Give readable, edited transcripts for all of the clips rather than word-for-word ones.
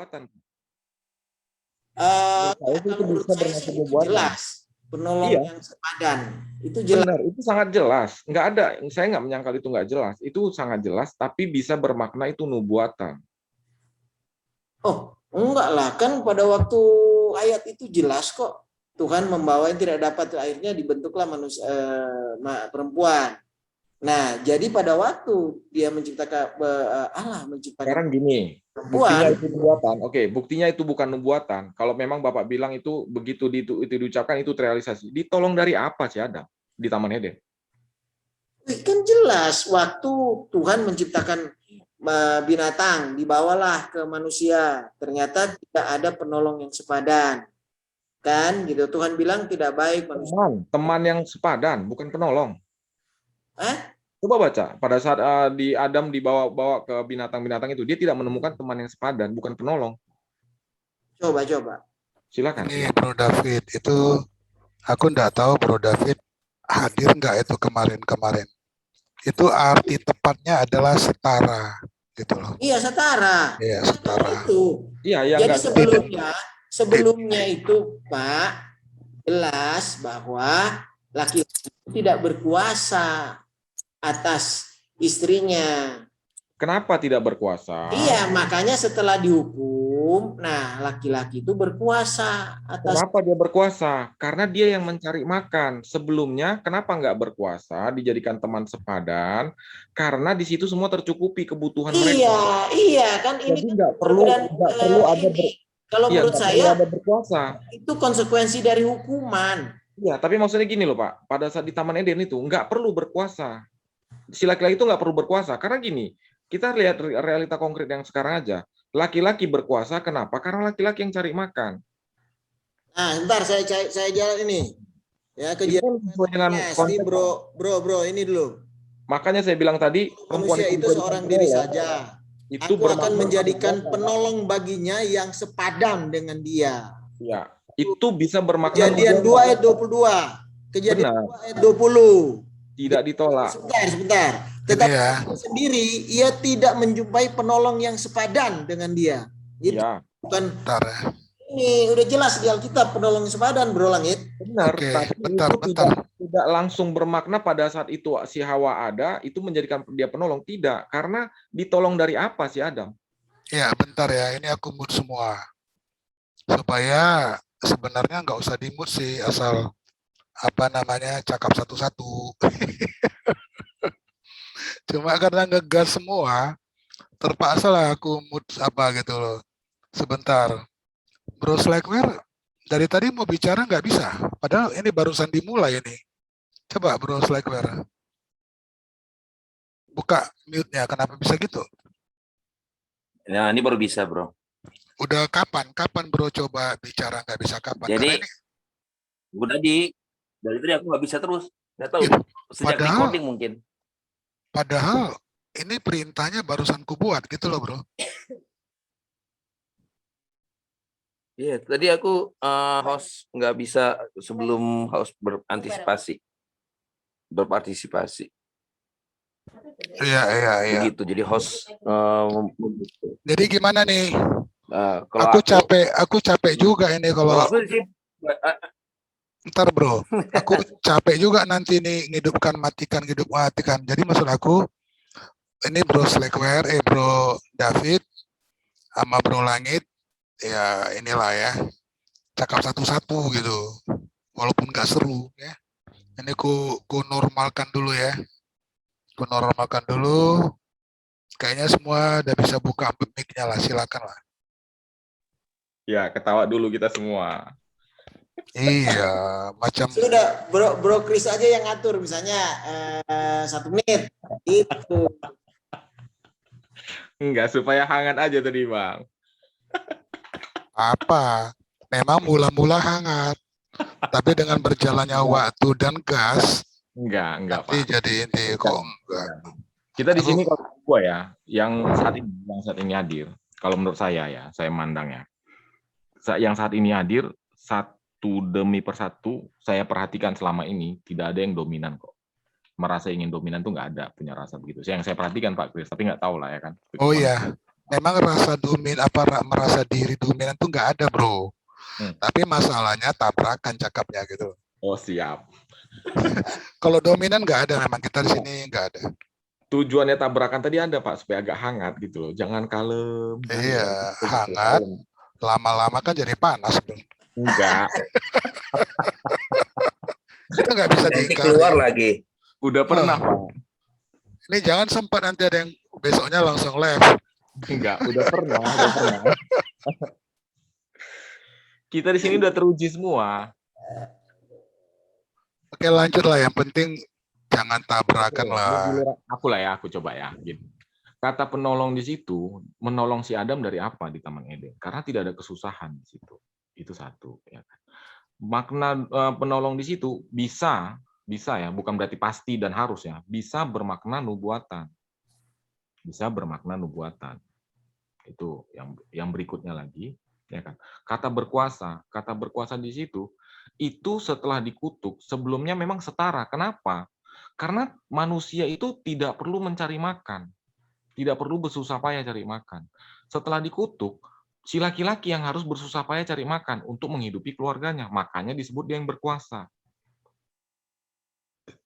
nubuatan. Eh, Menurut saya sih itu kalau menurut bisa saya bermaksud sih itu nubuatan. jelas. Penolong Iya, yang sepadan. Itu jelas. benar. Itu sangat jelas. Nggak ada, saya nggak menyangkal itu nggak jelas. Itu sangat jelas, tapi bisa bermakna itu nubuatan. Oh, enggak lah. Kan pada waktu ayat itu jelas kok. Tuhan membawa yang tidak dapat, akhirnya dibentuklah manusia perempuan. Nah, jadi pada waktu dia menciptakan Allah menciptakan Sekarang gini, buktinya perempuan, itu nubuatan. Oke, buktinya itu bukan nubuatan. Kalau memang Bapak bilang itu begitu itu diucapkan itu terrealisasi. Ditolong dari apa sih Adam di Taman Eden? kan jelas waktu Tuhan menciptakan binatang, dibawalah ke manusia. Ternyata tidak ada penolong yang sepadan. Kan gitu. Tuhan bilang tidak baik manusia. Teman yang sepadan, bukan penolong. Eh? Coba baca, pada saat di Adam dibawa-bawa ke binatang-binatang itu, dia tidak menemukan teman yang sepadan, bukan penolong. Coba. Silakan. Ini Bro David, itu aku enggak tahu Bro David hadir nggak itu kemarin-kemarin. Itu arti tepatnya adalah setara, gitu loh. Iya, setara. Iya, setara. Itu. Iya, yang Jadi enggak sebelumnya itu Pak, jelas bahwa laki-laki tidak berkuasa atas istrinya. Kenapa tidak berkuasa? Iya, makanya setelah dihukum, nah laki-laki itu berkuasa atas. Kenapa dia berkuasa? Karena dia yang mencari makan. Sebelumnya, kenapa nggak berkuasa, dijadikan teman sepadan? Karena di situ semua tercukupi kebutuhan mereka. Iya, kan ini Jadi kan nggak perlu ada kalau menurut saya ada berkuasa. itu konsekuensi dari hukuman. Iya, tapi maksudnya gini loh Pak, pada saat di Taman Eden itu nggak perlu berkuasa. Si laki-laki itu nggak perlu berkuasa, karena gini, kita lihat realita konkret yang sekarang aja. Laki-laki berkuasa, kenapa? Karena laki-laki yang cari makan. Nah, sebentar saya jalan ini. Ya, Itu kan sesuai dengan ini konsep. bro, ini dulu. Makanya saya bilang tadi, perempuan Manusia itu seorang diri saja. itu Aku akan bermakna menjadikan penolong baginya yang sepadan dengan dia. ya, itu bisa bermakna Kejadian 2 ayat 22. Kejadian benar, 2 ayat 20. tidak ditolak. Sebentar. Tetapi sendiri ia tidak menjumpai penolong yang sepadan dengan dia. Itu bukan ini udah jelas di Alkitab penolong sepadan, Bro Langit. Benar, tapi itu tidak langsung bermakna pada saat itu si Hawa ada, itu menjadikan dia penolong. Tidak, karena ditolong dari apa si Adam? Ya, bentar ya, ini aku mute semua. Supaya sebenarnya nggak usah di mute sih, asal cakap satu-satu. Cuma karena ngegas semua, terpaksa lah aku mute gitu loh. Sebentar. Bro Slackware, dari tadi mau bicara nggak bisa. Padahal ini barusan dimulai ini. Coba Bro Slackware. Buka mute-nya, kenapa bisa gitu? Nah, ini baru bisa, Bro. Udah kapan? Kapan Bro coba bicara nggak bisa kapan? Jadi, karena ini udah dari tadi aku nggak bisa terus. Nggak tahu, sejak recording mungkin. Padahal ini perintahnya barusan kubuat gitu loh, Bro. Iya, tadi aku host nggak bisa sebelum host berpartisipasi. Iya. Begitu, jadi host. Jadi gimana nih? Aku capek juga ini kalau. Ntar Bro, aku capek juga nanti nih matikan. Jadi maksud aku ini Bro Slackware, Bro David, sama Bro Langit. Ya inilah ya, cakap satu-satu gitu, walaupun nggak seru ya. Ini ku normalkan dulu ya, kayaknya semua udah bisa buka mic-nya lah, silakan lah. Ya, ketawa dulu kita semua. Iya, macam sudah bro Chris aja yang ngatur, misalnya 1 menit itu. Enggak, supaya hangat aja tadi Bang. Apa? Memang mula-mula hangat, tapi dengan berjalannya waktu dan gas, enggak Pak. Jadi ini kok enggak. Kita di sini kalau gua ya, yang saat ini hadir, kalau menurut saya ya, saya mandang ya, yang saat ini hadir satu demi persatu, saya perhatikan selama ini tidak ada yang dominan kok. Merasa ingin dominan tuh nggak ada, punya rasa begitu. Yang saya perhatikan Pak Chris, tapi nggak tahu lah ya kan. Oh iya, memang rasa merasa diri dominan tuh nggak ada, bro. Tapi masalahnya tabrakan cakapnya gitu. Oh, siap. Kalau dominan nggak ada, memang kita di sini nggak ada. Tujuannya tabrakan tadi ada, Pak, supaya agak hangat gitu loh. Jangan kalem. Iya, hangat. Lama-lama kan jadi panas, bro. Enggak. Kita nggak bisa Nanti diingkari. keluar lagi. Udah pernah, Pak. Ini jangan sempat nanti ada yang besoknya langsung live. Enggak, udah pernah. Kita di sini udah teruji semua. Oke, lanjut lah. Yang penting jangan tabrakan lah. Aku coba ya. Gitu. Kata penolong di situ, menolong si Adam dari apa di Taman Eden? Karena tidak ada kesusahan di situ. Itu satu. Ya kan? Makna penolong di situ bisa ya, bukan berarti pasti dan harus ya, bisa bermakna nubuatan. Bisa bermakna nubuatan. Itu yang berikutnya lagi. Ya kan? Kata berkuasa di situ itu setelah dikutuk sebelumnya memang setara. Kenapa? Karena manusia itu tidak perlu mencari makan, tidak perlu bersusah payah cari makan. Setelah dikutuk, si laki-laki yang harus bersusah payah cari makan untuk menghidupi keluarganya, makanya disebut dia yang berkuasa.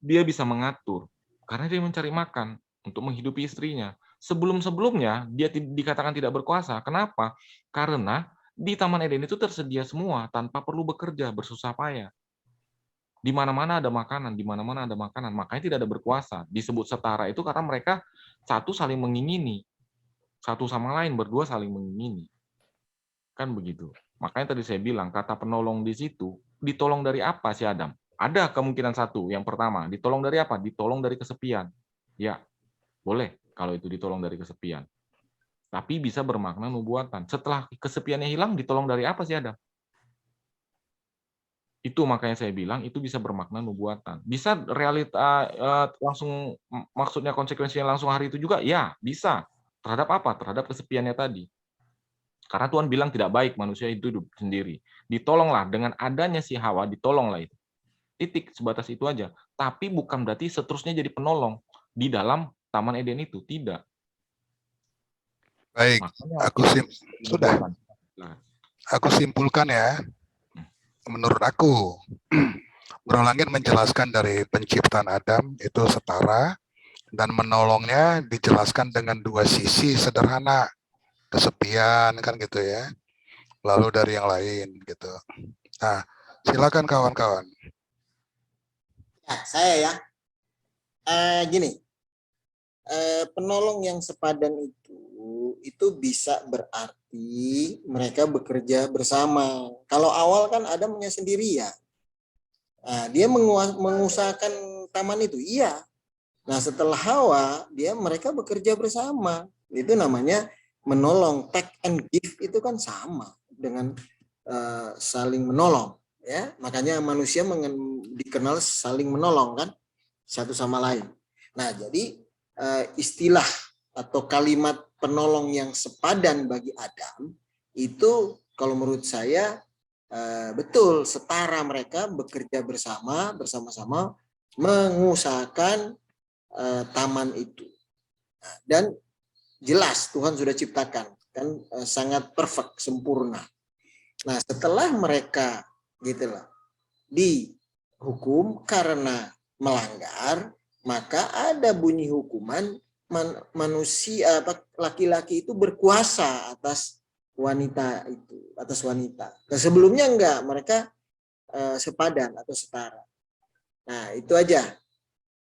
Dia bisa mengatur karena dia mencari makan untuk menghidupi istrinya. Sebelum-sebelumnya dia dikatakan tidak berkuasa. Kenapa? Karena di Taman Eden itu tersedia semua tanpa perlu bekerja, bersusah payah. Di mana-mana ada makanan, makanya tidak ada berkuasa. Disebut setara itu karena mereka satu saling mengingini, satu sama lain berdua saling mengingini. Kan begitu. Makanya tadi saya bilang kata penolong di situ, ditolong dari apa si Adam? Ada kemungkinan satu, yang pertama, ditolong dari apa? Ditolong dari kesepian. Ya, boleh kalau itu ditolong dari kesepian. Tapi bisa bermakna nubuatan. Setelah kesepiannya hilang, ditolong dari apa sih Adam? Itu makanya saya bilang itu bisa bermakna nubuatan. Bisa realita langsung, maksudnya konsekuensinya langsung hari itu juga? Ya, bisa. Terhadap apa? Terhadap kesepiannya tadi. Karena Tuhan bilang tidak baik manusia itu hidup sendiri. Ditolonglah dengan adanya si Hawa, ditolonglah itu. Titik, sebatas itu aja. Tapi bukan berarti seterusnya jadi penolong di dalam Taman Eden itu. Tidak. Baik, aku simpulkan ya. Menurut aku, Bro Langit menjelaskan dari penciptaan Adam itu setara, dan menolongnya dijelaskan dengan dua sisi sederhana, kesepian kan gitu ya, lalu dari yang lain gitu. Nah, silakan kawan-kawan. Ya, saya ya, gini, penolong yang sepadan itu bisa berarti mereka bekerja bersama. Kalau awal kan Adamnya sendirian. Nah, dia mengusahakan taman itu, iya. Nah, setelah Hawa, mereka bekerja bersama. Itu namanya menolong. Take and give itu kan sama dengan saling menolong. Ya, makanya manusia dikenal saling menolong kan, satu sama lain. Nah, jadi istilah atau kalimat penolong yang sepadan bagi Adam itu kalau menurut saya betul, setara, mereka bekerja bersama-sama mengusahakan taman itu. Dan jelas Tuhan sudah ciptakan kan, sangat perfect, sempurna. Nah, setelah mereka gitulah dihukum karena melanggar, maka ada bunyi hukuman, manusia laki-laki itu berkuasa atas wanita itu, atas wanita. Nah, sebelumnya enggak, mereka sepadan atau setara. Nah, itu aja.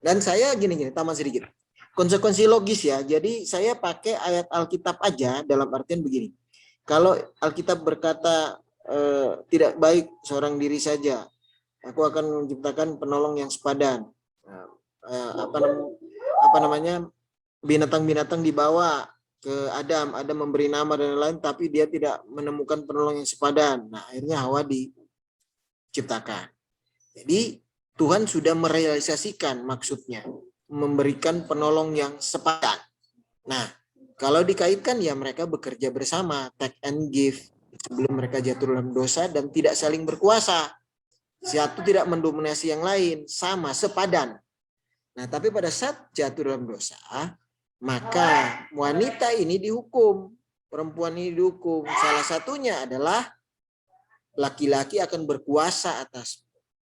Dan saya gini, tambah sedikit. Konsekuensi logis ya. Jadi saya pakai ayat Alkitab aja, dalam artian begini. Kalau Alkitab berkata tidak baik seorang diri saja, aku akan menciptakan penolong yang sepadan. Apa namanya? Binatang-binatang dibawa ke Adam memberi nama dan lain-lain, tapi dia tidak menemukan penolong yang sepadan. Nah, akhirnya Hawa diciptakan. Jadi Tuhan sudah merealisasikan maksudnya, memberikan penolong yang sepadan. Nah, kalau dikaitkan ya mereka bekerja bersama, take and give, sebelum mereka jatuh dalam dosa dan tidak saling berkuasa. Satu tidak mendominasi yang lain, sama, sepadan. Nah, tapi pada saat jatuh dalam dosa, maka wanita ini dihukum. perempuan ini dihukum? Salah satunya adalah laki-laki akan berkuasa atas,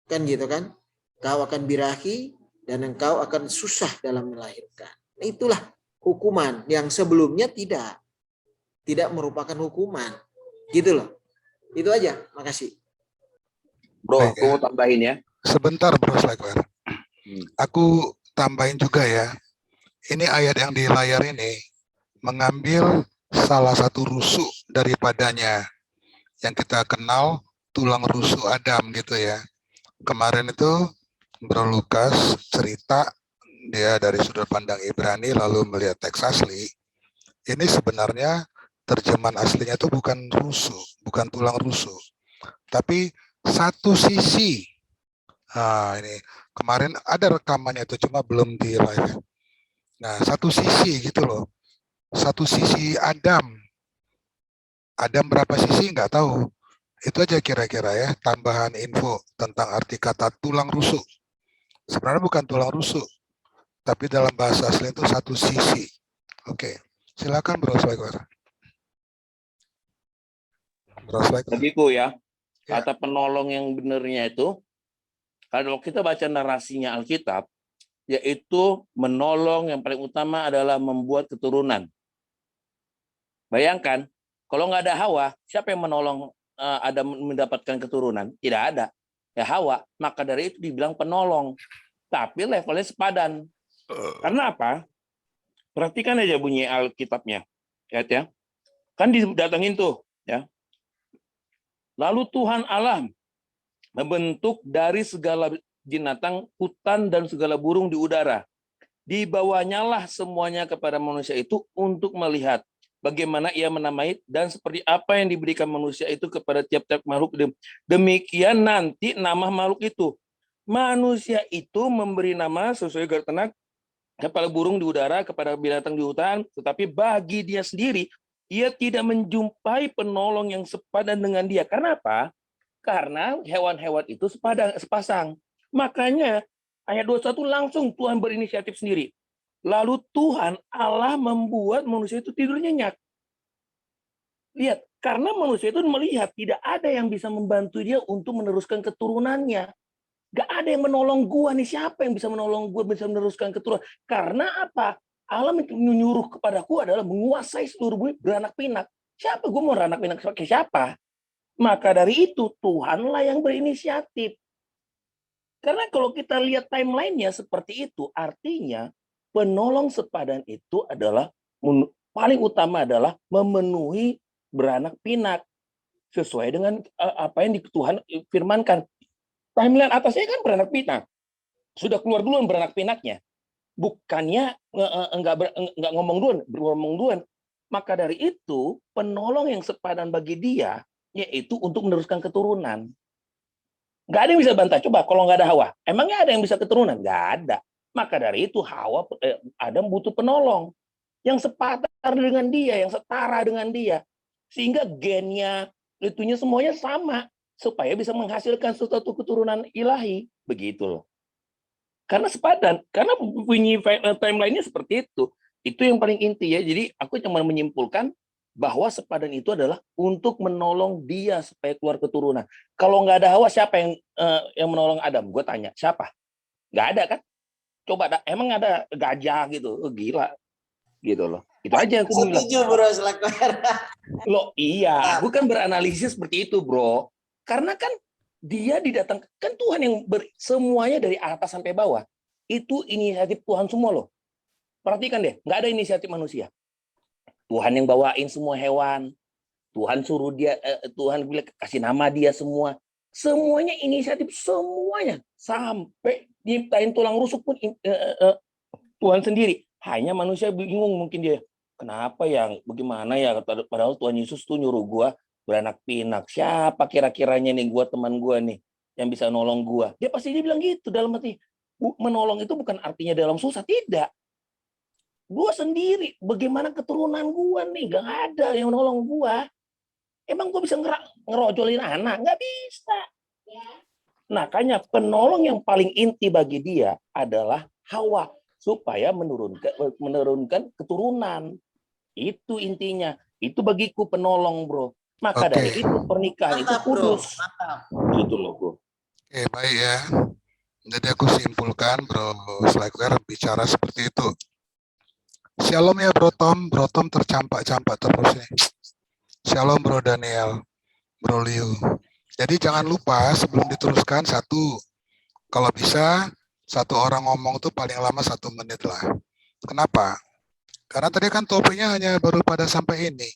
kan gitu kan? Kau akan birahi dan engkau akan susah dalam melahirkan. Itulah hukuman yang sebelumnya tidak merupakan hukuman. Gitu loh. Itu aja. Makasih. Bro, Baik, aku mau tambahin ya. Sebentar Bro Slackware. Aku tambahin juga ya. Ini ayat yang di layar ini mengambil salah satu rusuk daripadanya yang kita kenal tulang rusuk Adam gitu ya. Kemarin itu Bro Lukas cerita dia dari sudut pandang Ibrani lalu melihat teks asli. Ini sebenarnya terjemahan aslinya itu bukan rusuk, bukan tulang rusuk, tapi satu sisi. Nah, ini kemarin ada rekamannya itu cuma belum di live. Nah, satu sisi gitu loh. Satu sisi Adam. Adam berapa sisi nggak tahu. Itu aja kira-kira ya tambahan info tentang arti kata tulang rusuk. Sebenarnya bukan tulang rusuk, tapi dalam bahasa asli itu satu sisi. Oke, silakan Bro Slackware. Bro Slackware. Bagiku ya, Ya. kata penolong yang benernya itu, kalau kita baca narasinya Alkitab, yaitu menolong yang paling utama adalah membuat keturunan. Bayangkan, kalau nggak ada Hawa, siapa yang menolong Adam mendapatkan keturunan? Tidak ada. Ya Hawa, maka dari itu dibilang penolong. Tapi levelnya sepadan. Karena apa? Perhatikan aja bunyi Alkitabnya. Lihat ya. Kan didatengin tuh. Ya. Lalu Tuhan Allah membentuk dari segala binatang, hutan, dan segala burung di udara. Dibawanyalah semuanya kepada manusia itu untuk melihat bagaimana ia menamai dan seperti apa yang diberikan manusia itu kepada tiap-tiap makhluk. Demikian nanti nama makhluk itu. Manusia itu memberi nama sesuai garis tenak kepada burung di udara, kepada binatang di hutan, tetapi bagi dia sendiri, ia tidak menjumpai penolong yang sepadan dengan dia. Karena apa? Karena hewan-hewan itu sepasang. Makanya ayat 21 langsung Tuhan berinisiatif sendiri. Lalu Tuhan Allah membuat manusia itu tidur nyenyak. Lihat, karena manusia itu melihat tidak ada yang bisa membantu dia untuk meneruskan keturunannya. Gak ada yang menolong gua nih. Siapa yang bisa menolong gua bisa meneruskan keturunan? Karena apa? Allah menyuruh kepadaku adalah menguasai seluruh bumi beranak pinak. Siapa gua mau beranak pinak sebagai siapa? Maka dari itu Tuhanlah yang berinisiatif. Karena kalau kita lihat timelinenya seperti itu, artinya penolong sepadan itu adalah paling utama adalah memenuhi beranak pinak sesuai dengan apa yang Tuhan firmankan. Timeline atasnya kan beranak pinak. Sudah keluar duluan beranak pinaknya. Bukannya enggak ngomong duluan. Maka dari itu, penolong yang sepadan bagi dia, yaitu untuk meneruskan keturunan. Nggak ada yang bisa bantah. Coba kalau nggak ada Hawa, emangnya ada yang bisa keturunan? Nggak ada. Maka dari itu Adam butuh penolong yang sepadan dengan dia, yang setara dengan dia. Sehingga gennya, itunya semuanya sama. Supaya bisa menghasilkan suatu keturunan ilahi. Begitu loh. Karena sepadan. Karena bunyi timeline-nya seperti itu. Itu yang paling inti ya. Jadi aku cuma menyimpulkan bahwa sepadan itu adalah untuk menolong dia supaya keluar keturunan. Kalau nggak ada Hawa, siapa yang menolong Adam? Gue tanya, siapa? Nggak ada kan? Coba, emang ada gajah gitu? Oh, gila. Gitu loh. Itu aja aku bilang. Setuju Bro Slackware. Loh iya, aku kan beranalisis seperti itu bro. Karena kan dia didatangkan, kan Tuhan yang semuanya dari atas sampai bawah. Itu inisiatif Tuhan semua loh. Perhatikan deh, nggak ada inisiatif manusia. Tuhan yang bawain semua hewan. Tuhan suruh dia, Tuhan bilang kasih nama dia semua. Semuanya inisiatif, semuanya. Sampai nyiptain tulang rusuk pun Tuhan sendiri. Hanya manusia bingung mungkin dia. Kenapa ya, bagaimana ya, padahal Tuhan Yesus tuh nyuruh gua beranak pinak. Siapa kira-kiranya nih gua, teman gua nih yang bisa nolong gua? Dia pasti dia bilang gitu dalam hati. Menolong itu bukan artinya dalam susah, tidak. Gua sendiri, bagaimana keturunan gua nih, gak ada yang nolong gua. Emang gua bisa ngerojolin anak? Nggak bisa. Makanya penolong yang paling inti bagi dia adalah Hawa supaya menurunkan keturunan. Itu intinya. Itu bagiku penolong, bro. Maka Oke. dari itu pernikahan itu Mantap, bro. kudus. Mantap. Gitu loh, bro. Oke, baik ya. Jadi aku simpulkan Bro Slackware bicara seperti itu. Shalom ya Bro Tom tercampak-campak terus nih. Shalom Bro Daniel, Bro Liu. Jadi jangan lupa sebelum diteruskan kalau bisa satu orang ngomong tuh paling lama 1 menit lah. Kenapa? Karena tadi kan topiknya hanya baru pada sampai ini.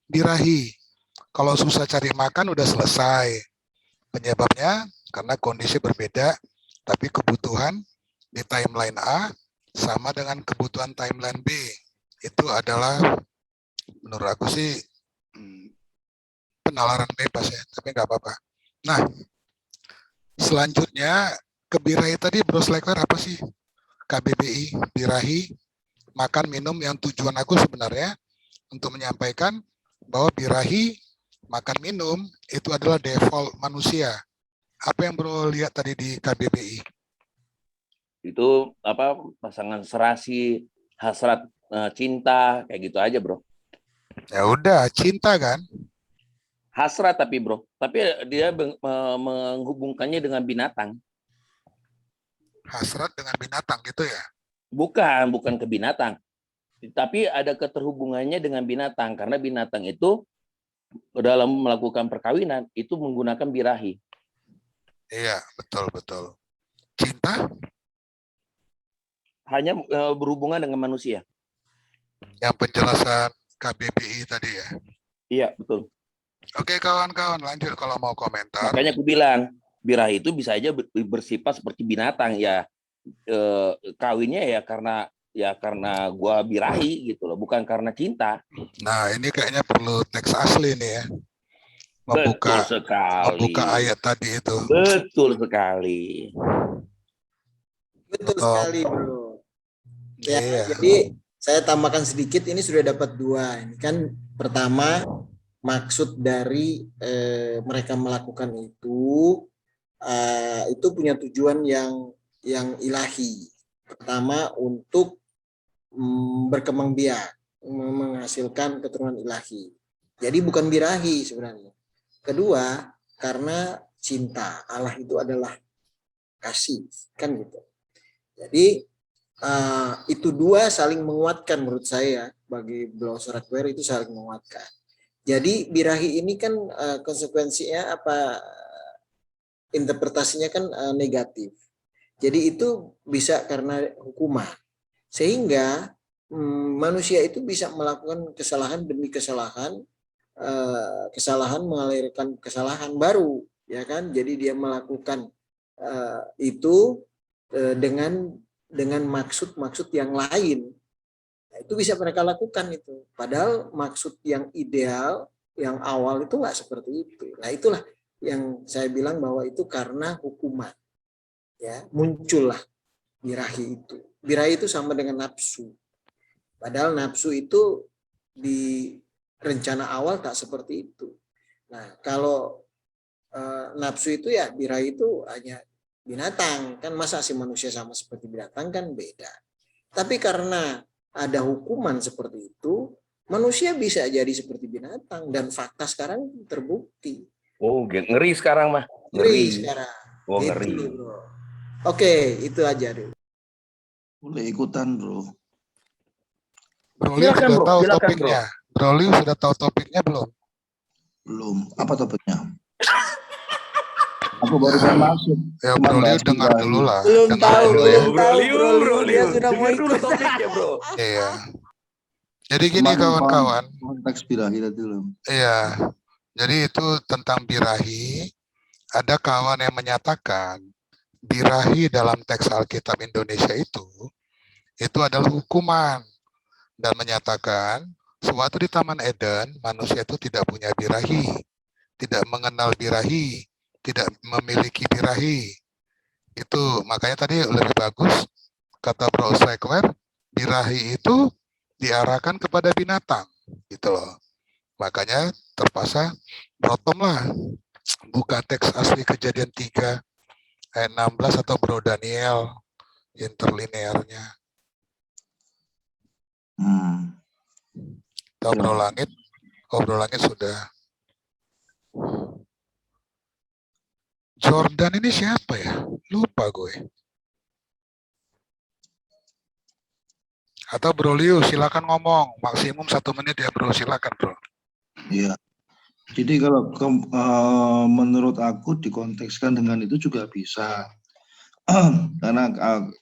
Birahi. Kalau susah cari makan udah selesai. Penyebabnya karena kondisi berbeda, tapi kebutuhan di timeline A sama dengan kebutuhan timeline B. Itu adalah menurut aku sih penalaran bebas ya, tapi nggak apa-apa. Nah, selanjutnya ke birahi tadi Bro Slackware apa sih? KBBI, birahi, makan minum yang tujuan aku sebenarnya untuk menyampaikan bahwa birahi, makan minum itu adalah default manusia. Apa yang Bro lihat tadi di KBBI? Itu apa pasangan serasi, hasrat, cinta, kayak gitu aja, bro. Ya udah, cinta kan? Hasrat tapi, bro. Tapi dia menghubungkannya dengan binatang. Hasrat dengan binatang gitu ya? Bukan ke binatang. Tapi ada keterhubungannya dengan binatang. Karena binatang itu dalam melakukan perkawinan, itu menggunakan birahi. Iya, betul. Cinta? Hanya berhubungan dengan manusia. Yang penjelasan KBBI tadi ya? Iya, betul. Oke kawan-kawan, lanjut kalau mau komentar. Makanya aku bilang, birahi itu bisa aja bersifat seperti binatang ya. Kawinnya ya karena gua birahi gitu loh, bukan karena cinta. Nah, ini kayaknya perlu teks asli nih ya. Betul sekali. Membuka ayat tadi itu. Betul sekali. Betul sekali, bro. Ya, Iya. jadi saya tambahkan sedikit, ini sudah dapat 2. Ini kan pertama, maksud dari mereka melakukan itu punya tujuan yang ilahi. Pertama, untuk berkembang biak, menghasilkan keturunan ilahi. Jadi bukan birahi sebenarnya. Kedua, karena cinta. Allah itu adalah kasih, kan gitu. Jadi itu 2 saling menguatkan menurut saya, bagi Bro Slackware itu saling menguatkan. Jadi birahi ini kan konsekuensinya interpretasinya kan negatif. Jadi itu bisa karena hukuman. Sehingga manusia itu bisa melakukan kesalahan demi kesalahan, kesalahan mengalirkan kesalahan baru, ya kan? Jadi dia melakukan itu dengan maksud-maksud yang lain. Nah, itu bisa mereka lakukan itu. Padahal maksud yang ideal, yang awal itu nggak seperti itu. Nah, itulah yang saya bilang bahwa itu karena hukuman. Ya, muncullah birahi itu. Birahi itu sama dengan nafsu. Padahal nafsu itu di rencana awal tak seperti itu. Nah, kalau nafsu itu ya birahi itu hanya binatang, kan masa si manusia sama seperti binatang kan beda. Tapi karena ada hukuman seperti itu, manusia bisa jadi seperti binatang, dan fakta sekarang terbukti. Oh, ngeri sekarang mah. Ngeri sekarang. Oh, Gitu, ngeri. bro. Oke, itu aja dulu. Boleh ikutan, bro. Bro Liu Silakan, sudah bro. tahu Silakan, topiknya. Bro Liu sudah tahu topiknya belum? Belum. Apa topiknya? Aku barusan masuk. Ya Cuma Bro Liu bahas dengar birahi. dulu lah. Belum Dengar tahu, dulu ya. Bro Liu. Dia sudah mau Dengar dulu ikut. topiknya, bro. Iya. Jadi gini Cuman kawan-kawan. konteks birahi tadi loh. Iya. Jadi itu tentang birahi. Ada kawan yang menyatakan birahi dalam teks Alkitab Indonesia itu adalah hukuman, dan menyatakan suatu di Taman Eden manusia itu tidak punya birahi, tidak mengenal birahi, tidak memiliki birahi. Itu makanya tadi lebih bagus kata Bro Slackware, birahi itu diarahkan kepada binatang gitu loh. Makanya terpaksa Bro Tom lah buka teks asli Kejadian 3 ayat 16 atau Bro Daniel interlinearnya. Atau Bro Langit? Oh, Bro Langit sudah. Jordan ini siapa ya? Lupa gue. Atau Bro Liu, silakan ngomong. Maksimum 1 menit ya Bro, silakan Bro. Iya. Jadi kalau menurut aku dikontekskan dengan itu juga bisa. Karena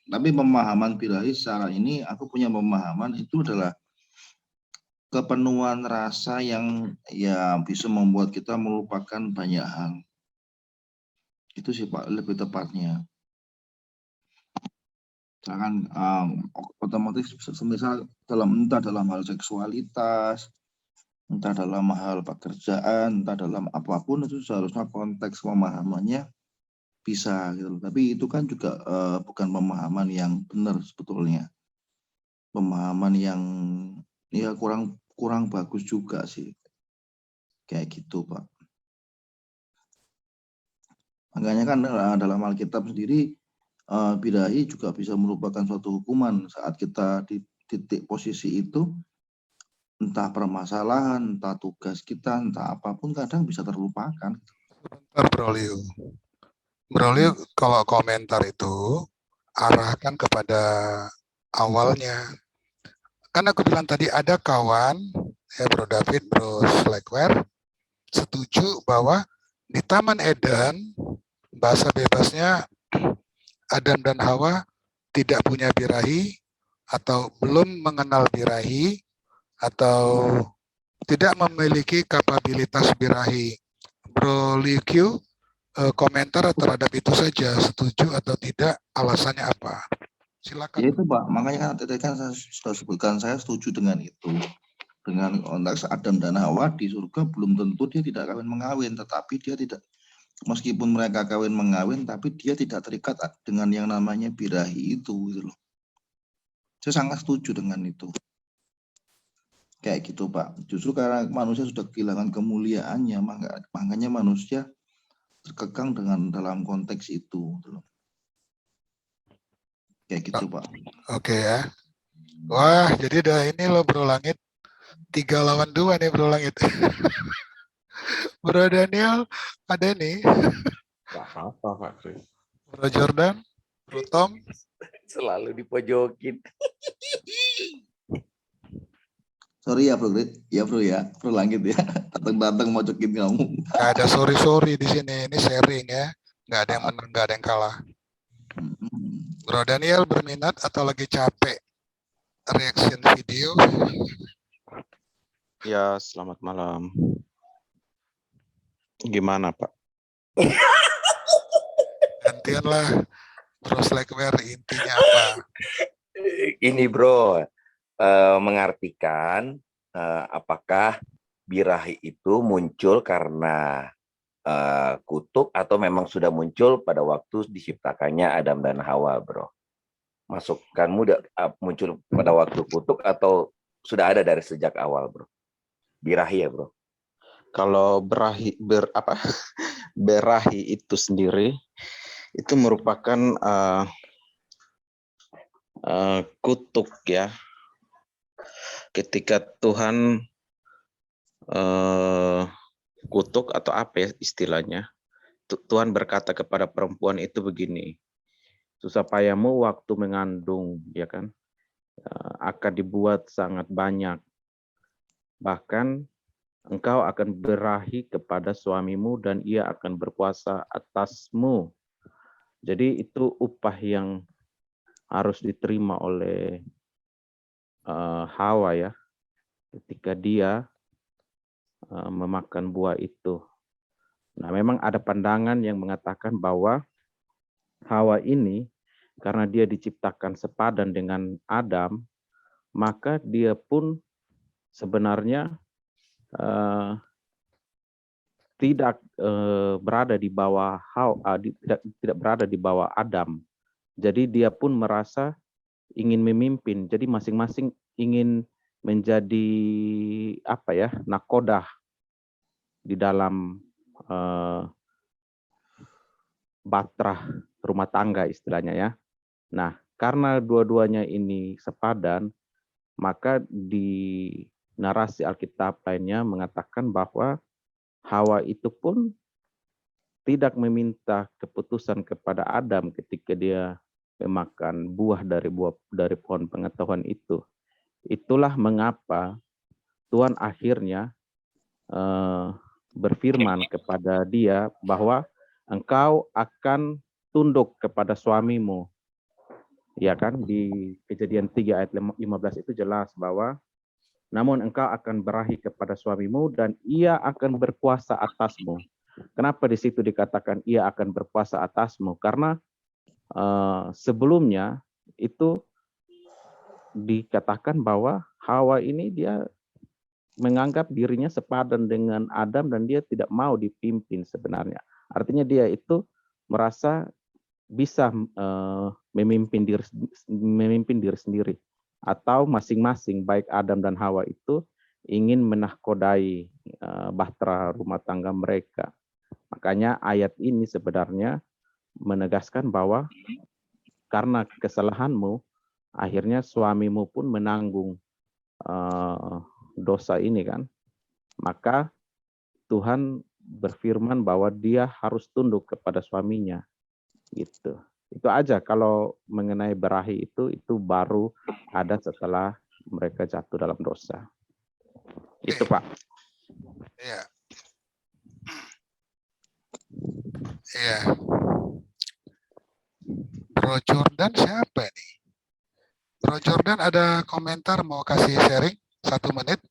tapi pemahaman birahi secara ini aku punya pemahaman itu adalah kepenuhan rasa yang ya bisa membuat kita melupakan banyak hal. Itu sih Pak lebih tepatnya. Jangan otomatis semisal entah dalam hal seksualitas, entah dalam hal pekerjaan, entah dalam apapun itu seharusnya konteks pemahamannya bisa gitu. Tapi itu kan juga bukan pemahaman yang benar sebetulnya. Pemahaman yang ya kurang bagus juga sih. Kayak gitu, Pak. Makanya kan dalam Alkitab sendiri birahi juga bisa merupakan suatu hukuman saat kita di titik posisi itu, entah permasalahan, entah tugas kita, entah apapun kadang bisa terlupakan. Sebentar Bro Liu. Bro Liu, kalau komentar itu arahkan kepada awalnya. Kan aku bilang tadi ada kawan, Bro David, Bro Slackware, setuju bahwa di Taman Eden, bahasa bebasnya Adam dan Hawa tidak punya birahi, atau belum mengenal birahi, atau tidak memiliki kapabilitas birahi. Bro Liu Q, komentar terhadap itu saja, setuju atau tidak, alasannya apa? Silakan. Ya itu Pak, makanya tadi kan saya sudah sebutkan, saya setuju dengan itu. Dengan konteks Adam dan Hawa di surga belum tentu dia tidak kawin mengawin, tetapi dia tidak, meskipun mereka kawin mengawin, tapi dia tidak terikat dengan yang namanya birahi itu gitu loh. Saya sangat setuju dengan itu. Kayak gitu Pak. Justru karena manusia sudah kehilangan kemuliaannya, makanya manusia terkekang dengan dalam konteks itu. Gitu loh. Kayak gitu Pak. Oke ya. Wah, jadi dah ini loh Bro Langit. 3 lawan 2 nih Bro Langit. Bro Daniel, ada nih. Gak apa-apa Pak Chris. Bro Jordan, Bro Tom. Selalu dipojokin. Sorry ya Bro, ya Bro ya, Bro Langit ya. Datang-datang mojokin kamu. Gak ada sorry di sini. Ini sharing ya. Gak ada yang menang, gak ada yang kalah. Bro Daniel berminat atau lagi capek? Reaction video. Ya, selamat malam. Gimana, Pak? Gantian lah. Bro Slackware, intinya apa? Ini bro, mengartikan apakah birahi itu muncul karena kutuk atau memang sudah muncul pada waktu diciptakannya Adam dan Hawa, bro. Masukanmu muncul pada waktu kutuk atau sudah ada dari sejak awal, bro? Birahi ya, bro. Kalau berahi itu sendiri itu merupakan kutuk ya. Ketika Tuhan kutuk atau apa ya istilahnya, Tuhan berkata kepada perempuan itu begini, susah payahmu waktu mengandung, ya kan, akan dibuat sangat banyak. Bahkan engkau akan berahi kepada suamimu dan ia akan berkuasa atasmu. Jadi itu upah yang harus diterima oleh Hawa ya, ketika dia memakan buah itu. Nah, memang ada pandangan yang mengatakan bahwa Hawa ini karena dia diciptakan sepadan dengan Adam, maka dia pun sebenarnya tidak berada di bawah tidak berada di bawah Adam. Jadi dia pun merasa ingin memimpin. Jadi masing-masing ingin menjadi apa ya, nakodah di dalam batrah rumah tangga istilahnya ya. Nah, karena dua-duanya ini sepadan, maka narasi Alkitab lainnya mengatakan bahwa Hawa itu pun tidak meminta keputusan kepada Adam ketika dia memakan buah dari pohon pengetahuan itu. Itulah mengapa Tuhan akhirnya berfirman kepada dia bahwa engkau akan tunduk kepada suamimu. Ya kan, di Kejadian 3 ayat 15 itu jelas bahwa namun engkau akan berahi kepada suamimu dan ia akan berkuasa atasmu. Kenapa di situ dikatakan ia akan berkuasa atasmu? Karena sebelumnya itu dikatakan bahwa Hawa ini dia menganggap dirinya sepadan dengan Adam dan dia tidak mau dipimpin sebenarnya. Artinya dia itu merasa bisa memimpin diri sendiri, atau masing-masing baik Adam dan Hawa itu ingin menahkodai bahtera rumah tangga mereka. Makanya ayat ini sebenarnya menegaskan bahwa karena kesalahanmu, akhirnya suamimu pun menanggung dosa ini kan. Maka Tuhan berfirman bahwa dia harus tunduk kepada suaminya. Gitu. Itu aja kalau mengenai berahi itu baru ada setelah mereka jatuh dalam dosa. Itu Pak. Iya. Iya. Bro Jordan siapa nih? Bro Jordan ada komentar mau kasih sharing 1 menit?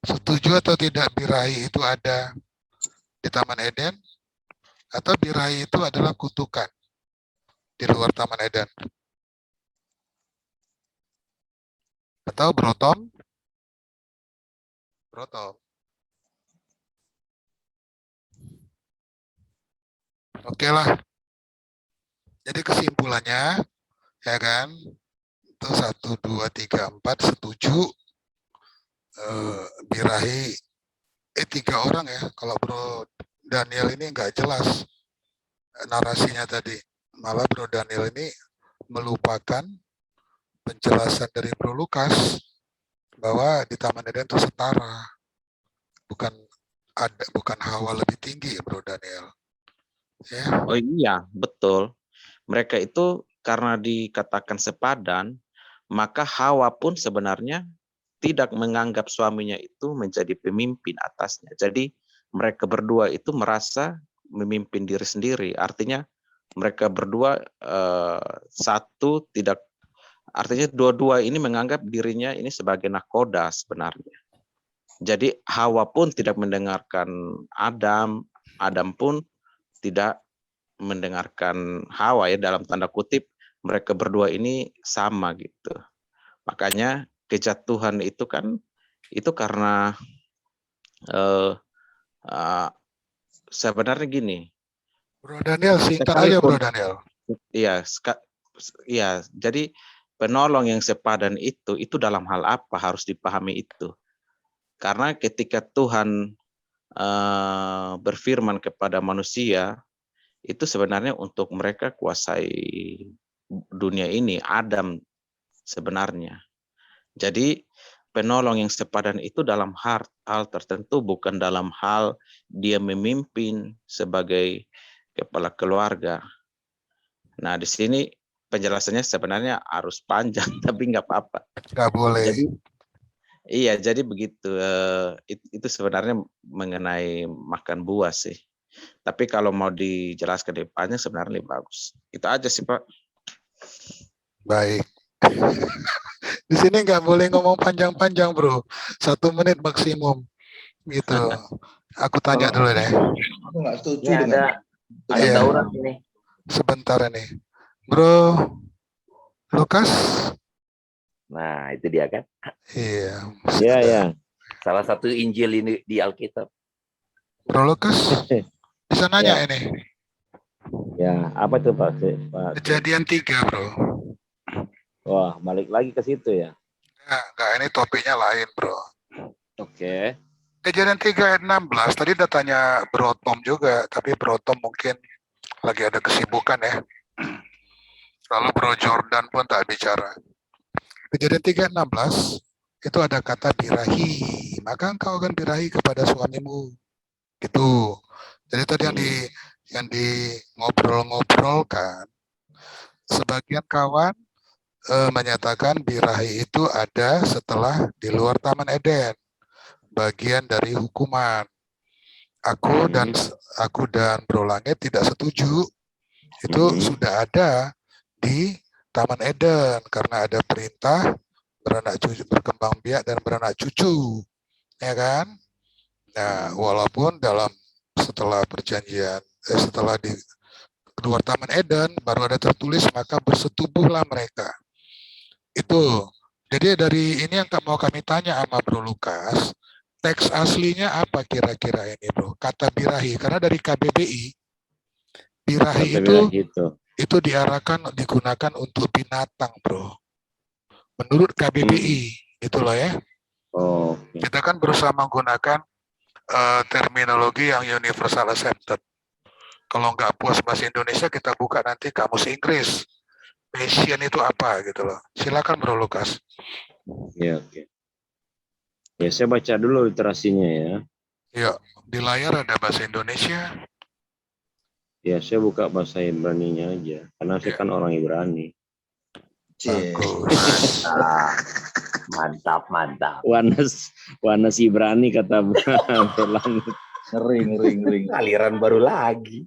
Setuju atau tidak birahi itu ada di Taman Eden? Atau birahi itu adalah kutukan di luar Taman Eden? Atau Bro Tom? Bro Tom. Oke lah. Jadi kesimpulannya, ya kan, itu 1, 2, 3, 4 setuju birahi 3 orang ya. Kalau Bro Daniel ini nggak jelas narasinya tadi. Malah Bro Daniel ini melupakan penjelasan dari Bro Lukas bahwa di Taman Eden itu setara, bukan Hawa lebih tinggi, Bro Daniel. Ya. Oh iya, betul. Mereka itu karena dikatakan sepadan, maka Hawa pun sebenarnya tidak menganggap suaminya itu menjadi pemimpin atasnya. Jadi mereka berdua itu merasa memimpin diri sendiri. Artinya mereka berdua artinya dua-dua ini menganggap dirinya ini sebagai nakoda sebenarnya. Jadi Hawa pun tidak mendengarkan Adam, Adam pun tidak mendengarkan Hawa ya, dalam tanda kutip mereka berdua ini sama gitu. Makanya kejatuhan itu kan itu karena sebenarnya gini. Bro Daniel singkat aja Bro Daniel. Iya, jadi penolong yang sepadan itu dalam hal apa harus dipahami itu. Karena ketika Tuhan berfirman kepada manusia, itu sebenarnya untuk mereka kuasai dunia ini, Adam sebenarnya. Jadi penolong yang sepadan itu dalam hal tertentu, bukan dalam hal dia memimpin sebagai kepala keluarga. Nah, di sini penjelasannya sebenarnya harus panjang, tapi nggak apa-apa. Nggak boleh. Jadi, iya, jadi begitu. Itu sebenarnya mengenai makan buah sih. Tapi kalau mau dijelaskan ke depannya sebenarnya lebih bagus. Itu aja sih Pak. Baik. Di sini nggak boleh ngomong panjang-panjang Bro. 1 menit maksimum. Gitu. Aku tanya dulu deh. Aku nggak setuju Ini dengan ada Iya. daurat ini. Sebentar ini. Bro Lukas. Nah, itu dia kan. Iya. Iya, ya. Salah satu Injil ini di Alkitab. Bro Lukas. Bisa nanya Ya. ini. Ya, apa tuh Pak? Kejadian 3 Bro. Wah, balik lagi ke situ ya. Enggak, ini topiknya lain Bro. Oke. Kejadian 3 ayat 16. Tadi udah tanya Bro Tom juga. Tapi Bro Tom mungkin lagi ada kesibukan ya. Lalu Bro Jordan pun tak bicara. Kejadian 3 ayat 16. itu ada kata birahi. Maka engkau akan birahi kepada suamimu. Gitu. Jadi tadi yang di ngobrol-ngobrolkan, sebagian kawan menyatakan birahi itu ada setelah di luar Taman Eden, bagian dari hukuman. Aku dan Bro Langit tidak setuju. Itu sudah ada di Taman Eden karena ada perintah beranak cucu, berkembang biak dan beranak cucu, ya kan? Nah, walaupun setelah perjanjian, setelah di luar Taman Eden baru ada tertulis maka bersetubuhlah mereka. Itu. Jadi dari ini yang mau kami tanya sama Bro Lukas, teks aslinya apa kira-kira ini, Bro? Kata birahi, karena dari KBBI, birahi itu diarahkan, digunakan untuk binatang, Bro. Menurut KBBI, gitu loh ya. Kita kan berusaha menggunakan terminologi yang universal accepted. Kalau nggak puas bahasa Indonesia, kita buka nanti kamus Inggris. Passion itu apa gitu loh. Silakan Bro Lukas. Ya, oke. Ya, saya baca dulu literasinya ya. Ya, di layar ada bahasa Indonesia. Ya, saya buka bahasa Ibraninya aja. Karena saya kan orang Ibrani. Bagus. Mantap, mantap. Wanas Ibrani kata Langit. Ngeri. Aliran baru lagi.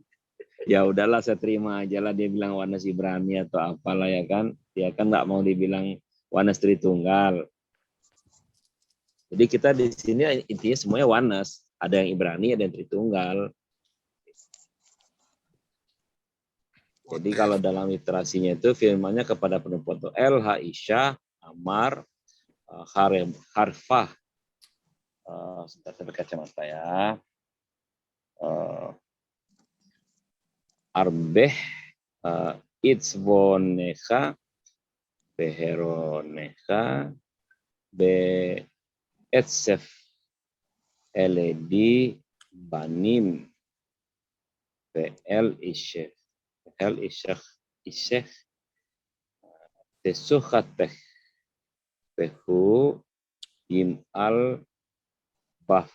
Ya udahlah, saya terima aja lah dia bilang Wanas Ibrani atau apalah ya kan. Dia kan nggak mau dibilang Wanas Tritunggal. Jadi kita di sini intinya semuanya Wanas. Ada yang Ibrani, ada yang Tritunggal. Jadi kalau dalam literasinya itu firmannya kepada perempuan itu El, Isya, Amar, Harfah. Sebentar saya berkacamata ya. Arbeh, Itzvonecha, Beheronecha, Be Etsef, Eledi, Banim, Be'el Ishef, Be'el Ishef, Tesuchatech, Behu, Yim'al, Baf.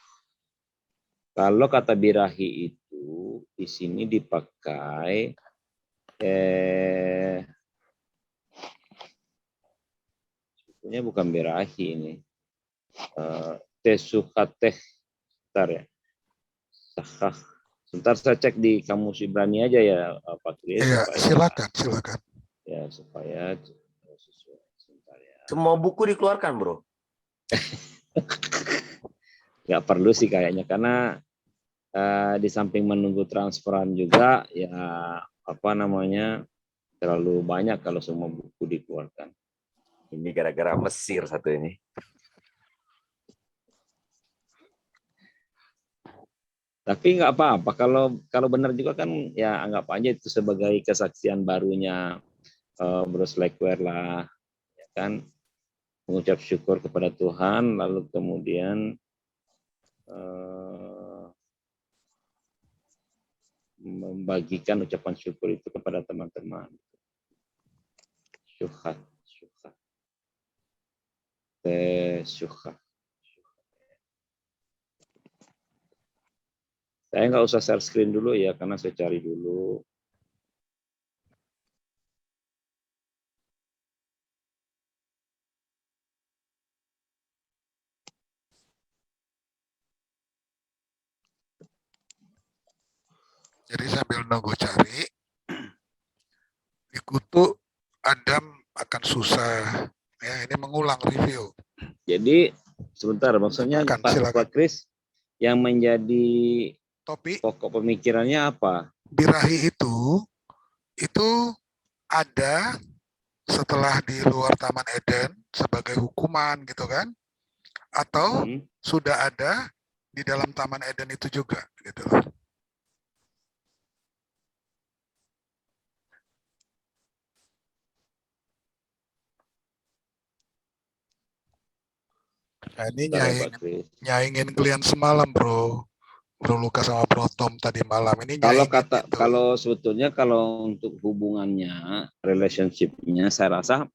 Kalau kata birahi itu di sini dipakai sebetulnya bukan birahi ini. Tesukateh, sebentar ya. Sebentar saya cek di kamus Ibrani aja ya Pak Kris. Iya, silakan. Ya supaya sesuai. Sebentar ya. Semua buku dikeluarkan, Bro. Nggak perlu sih kayaknya karena di samping menunggu transferan juga ya terlalu banyak kalau semua buku dikeluarkan. Ini gara-gara Mesir satu ini. Tapi nggak apa-apa kalau benar juga kan ya anggap aja itu sebagai kesaksian barunya Bro Slackware lah, ya kan, mengucap syukur kepada Tuhan lalu kemudian membagikan ucapan syukur itu kepada teman-teman. Syuhat. Saya nggak usah share screen dulu ya, karena saya cari dulu. Jadi sambil nunggu cari, dikutuk Adam akan susah. Ya, ini mengulang review. Jadi sebentar, maksudnya Pak Kris yang menjadi topik pokok pemikirannya apa? Birahi itu ada setelah di luar Taman Eden sebagai hukuman gitu kan? Atau sudah ada di dalam Taman Eden itu juga gitu. Nah, ini nyaingin kalian semalam Bro Lukas sama Bro Tom tadi malam ini. Kalau sebetulnya kalau untuk hubungannya, relationship-nya, saya rasa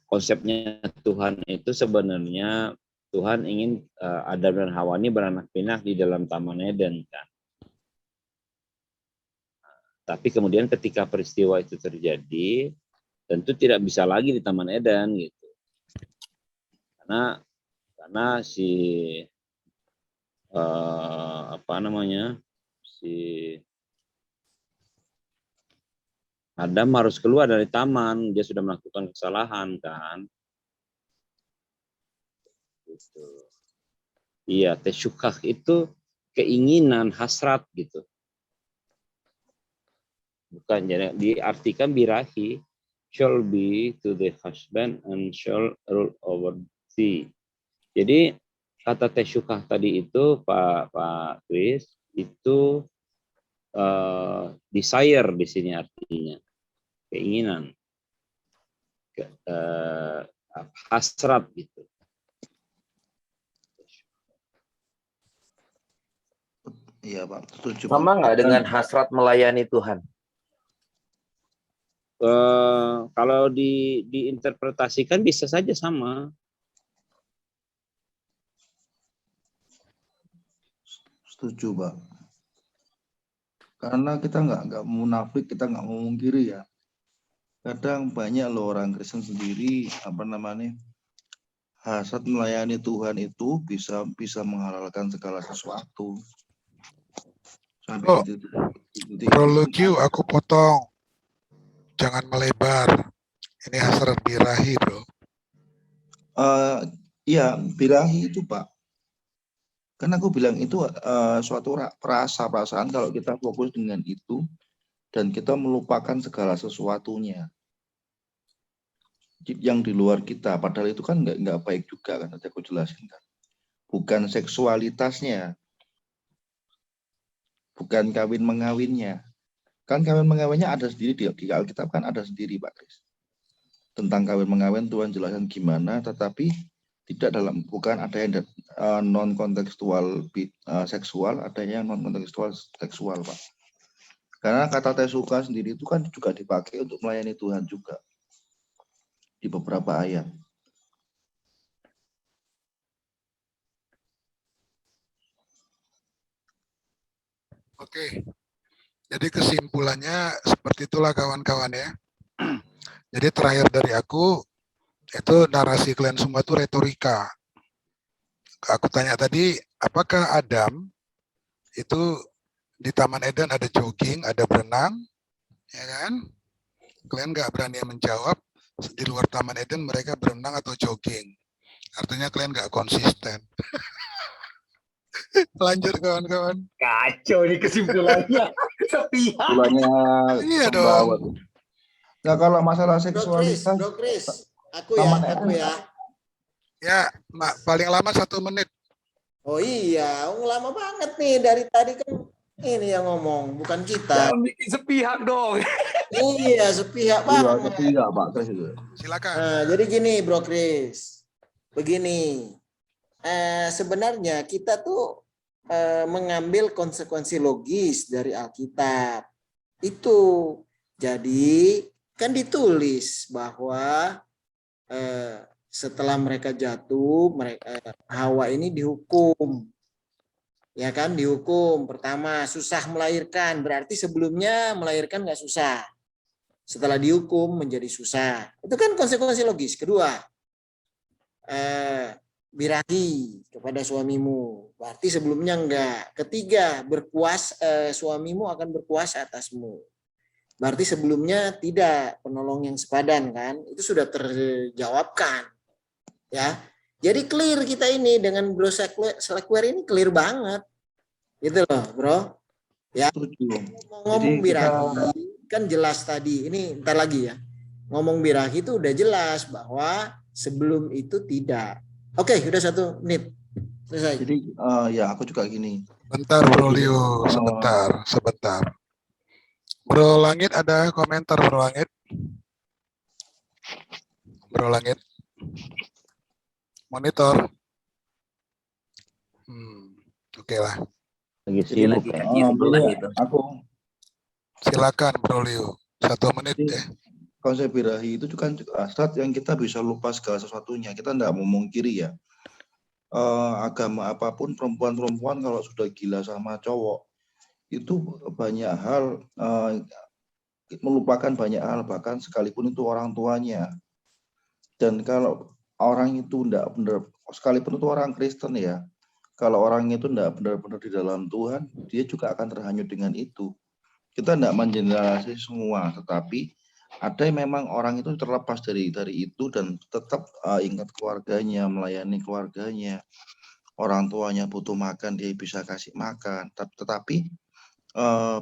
konsepnya Tuhan itu sebenarnya Tuhan ingin Adam dan Hawa ini beranak pinak di dalam Taman Eden kan. Tapi kemudian ketika peristiwa itu terjadi, tentu tidak bisa lagi di Taman Eden gitu. Karena si si Adam harus keluar dari taman, dia sudah melakukan kesalahan kan. Gitu. Iya, tesyukah itu keinginan, hasrat gitu. Bukan, jadi diartikan birahi, shall be to the husband and shall rule over thee. Jadi kata tesyukah tadi itu Pak Kris itu desire di sini artinya keinginan, hasrat gitu. Iya Pak, setuju Pak. Sama nggak dengan hasrat melayani Tuhan? Kalau diinterpretasikan bisa saja sama. Setuju Pak. Karena kita nggak munafik, kita nggak memungkiri ya. Kadang banyak loh orang Kristen sendiri hasrat melayani Tuhan itu bisa menghalalkan segala sesuatu. Oh, Bro Lucky, aku potong. Jangan melebar. Ini hasrat birahi, bro. Iya, birahi itu Pak. Karena aku bilang itu suatu perasaan kalau kita fokus dengan itu dan kita melupakan segala sesuatunya yang di luar kita. Padahal itu kan nggak baik juga kan. Tadi aku jelasin kan. Bukan seksualitasnya, bukan kawin mengawinnya. Kan kawin mengawinnya ada sendiri di Alkitab kan ada sendiri Pak Kris. Tentang kawin mengawin Tuhan jelaskan gimana, tetapi bukan ada yang non kontekstual seksual, ada yang non kontekstual seksual Pak. Karena kata tesuka sendiri itu kan juga dipakai untuk melayani Tuhan juga di beberapa ayat. Oke. Jadi kesimpulannya seperti itulah kawan-kawan ya. Jadi terakhir dari aku, itu narasi kalian semua itu retorika. Aku tanya tadi, apakah Adam itu di Taman Eden ada jogging, ada berenang, ya kan? Kalian nggak berani menjawab, di luar Taman Eden mereka berenang atau jogging. Artinya kalian nggak konsisten. Lanjut kawan-kawan. Kacau nih kesimpulannya. Sepihak. Iya dong. Nah kalau masalah Bro seksualitas, Chris, aku ya. Ya, paling lama 1 menit. Oh iya, lama banget nih dari tadi kan ini yang ngomong, bukan kita. Jangan bikin sepihak dong. Iya, sepihak banget. Sepihak Pak Kris itu. Silakan. Nah, jadi gini Bro Chris, begini. Sebenarnya kita tuh mengambil konsekuensi logis dari Alkitab. Itu jadi kan ditulis bahwa setelah mereka jatuh, Hawa ini dihukum. Ya kan, dihukum. Pertama, susah melahirkan. Berarti sebelumnya melahirkan nggak susah. Setelah dihukum menjadi susah. Itu kan konsekuensi logis. Kedua, birahi kepada suamimu. Berarti sebelumnya enggak. Ketiga, suamimu akan berkuasa atasmu. Berarti sebelumnya tidak, penolong yang sepadan kan. Itu sudah terjawabkan. Ya. Jadi clear kita ini dengan Bro Slackware ini clear banget. Gitu loh, Bro. Ya. Ngomong birahi kan jelas tadi. Ini ntar lagi ya. Ngomong birahi itu udah jelas bahwa sebelum itu tidak. Oke, udah 1 menit. Selesai. Jadi ya aku juga gini. Bentar Bro Leo, sebentar. Bro Langit ada komentar Bro Langit? Bro Langit. Monitor. Oke lah. Lagi sibuk ya. Aku Silakan Bro Leo. 1 menit ya. konsep birahi itu kan hasrat yang kita bisa lupa segala sesuatunya. Kita tidak memungkiri ya. Agama apapun, perempuan-perempuan kalau sudah gila sama cowok, itu banyak hal, melupakan banyak hal, bahkan sekalipun itu orang tuanya. Dan kalau orang itu tidak benar, sekalipun itu orang Kristen ya, kalau orang itu tidak benar-benar di dalam Tuhan, dia juga akan terhanyut dengan itu. Kita tidak mengeneralisasi semua, tetapi ada yang memang orang itu terlepas dari itu dan tetap ingat keluarganya, melayani keluarganya, orang tuanya butuh makan dia bisa kasih makan. Tetapi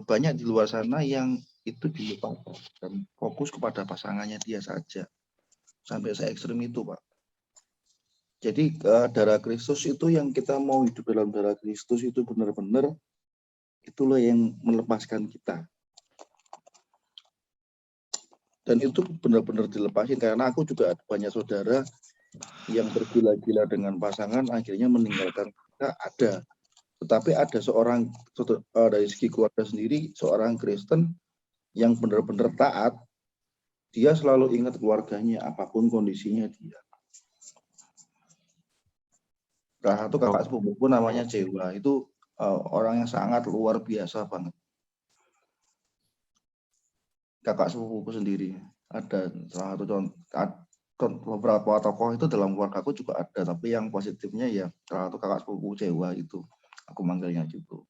banyak di luar sana yang itu dilupakan dan fokus kepada pasangannya dia saja, sampai se-ekstrim itu, Pak. Jadi darah Kristus itu yang kita mau hidup dalam darah Kristus itu benar-benar itulah yang melepaskan kita. Dan itu benar-benar dilepasin karena aku juga banyak saudara yang bergila-gila dengan pasangan akhirnya meninggalkan kita ada. Tetapi ada seorang dari segi keluarga sendiri, seorang Kristen yang benar-benar taat, dia selalu ingat keluarganya apapun kondisinya dia. Salah satu kakak sepupuku namanya Jewa, itu orang yang sangat luar biasa banget. Kakak sepupuku sendiri ada salah satu beberapa tokoh itu dalam keluarga aku juga ada, tapi yang positifnya ya salah satu kakak sepupuku Jewa itu, aku manggilnya gitu.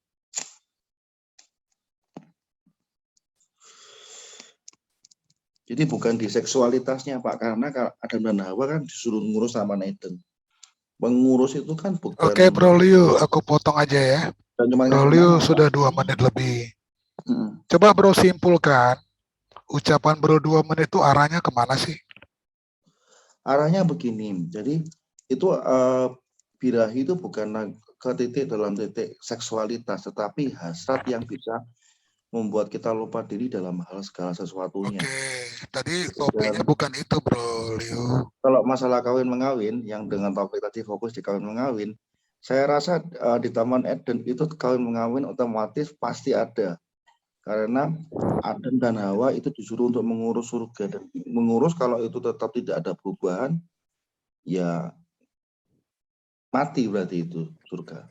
Jadi bukan di seksualitasnya Pak, karena Adam dan Hawa kan disuruh ngurus sama Eden. Mengurus itu kan bukan. Oke, Bro Liu, aku potong aja ya. Bro Liu sudah 2 menit lebih. Coba Bro simpulkan, ucapan Bro 2 menit itu arahnya kemana sih? Arahnya begini, jadi itu birahi itu bukan ke titik dalam titik seksualitas, tetapi hasrat yang bisa membuat kita lupa diri dalam hal segala sesuatunya. Oke, tadi topiknya bukan itu Bro Liu. Kalau masalah kawin mengawin, yang dengan topik tadi fokus di kawin mengawin, saya rasa di Taman Eden itu kawin mengawin otomatis pasti ada. Karena Adam dan Hawa itu disuruh untuk mengurus surga, dan mengurus kalau itu tetap tidak ada perubahan, ya mati berarti itu surga.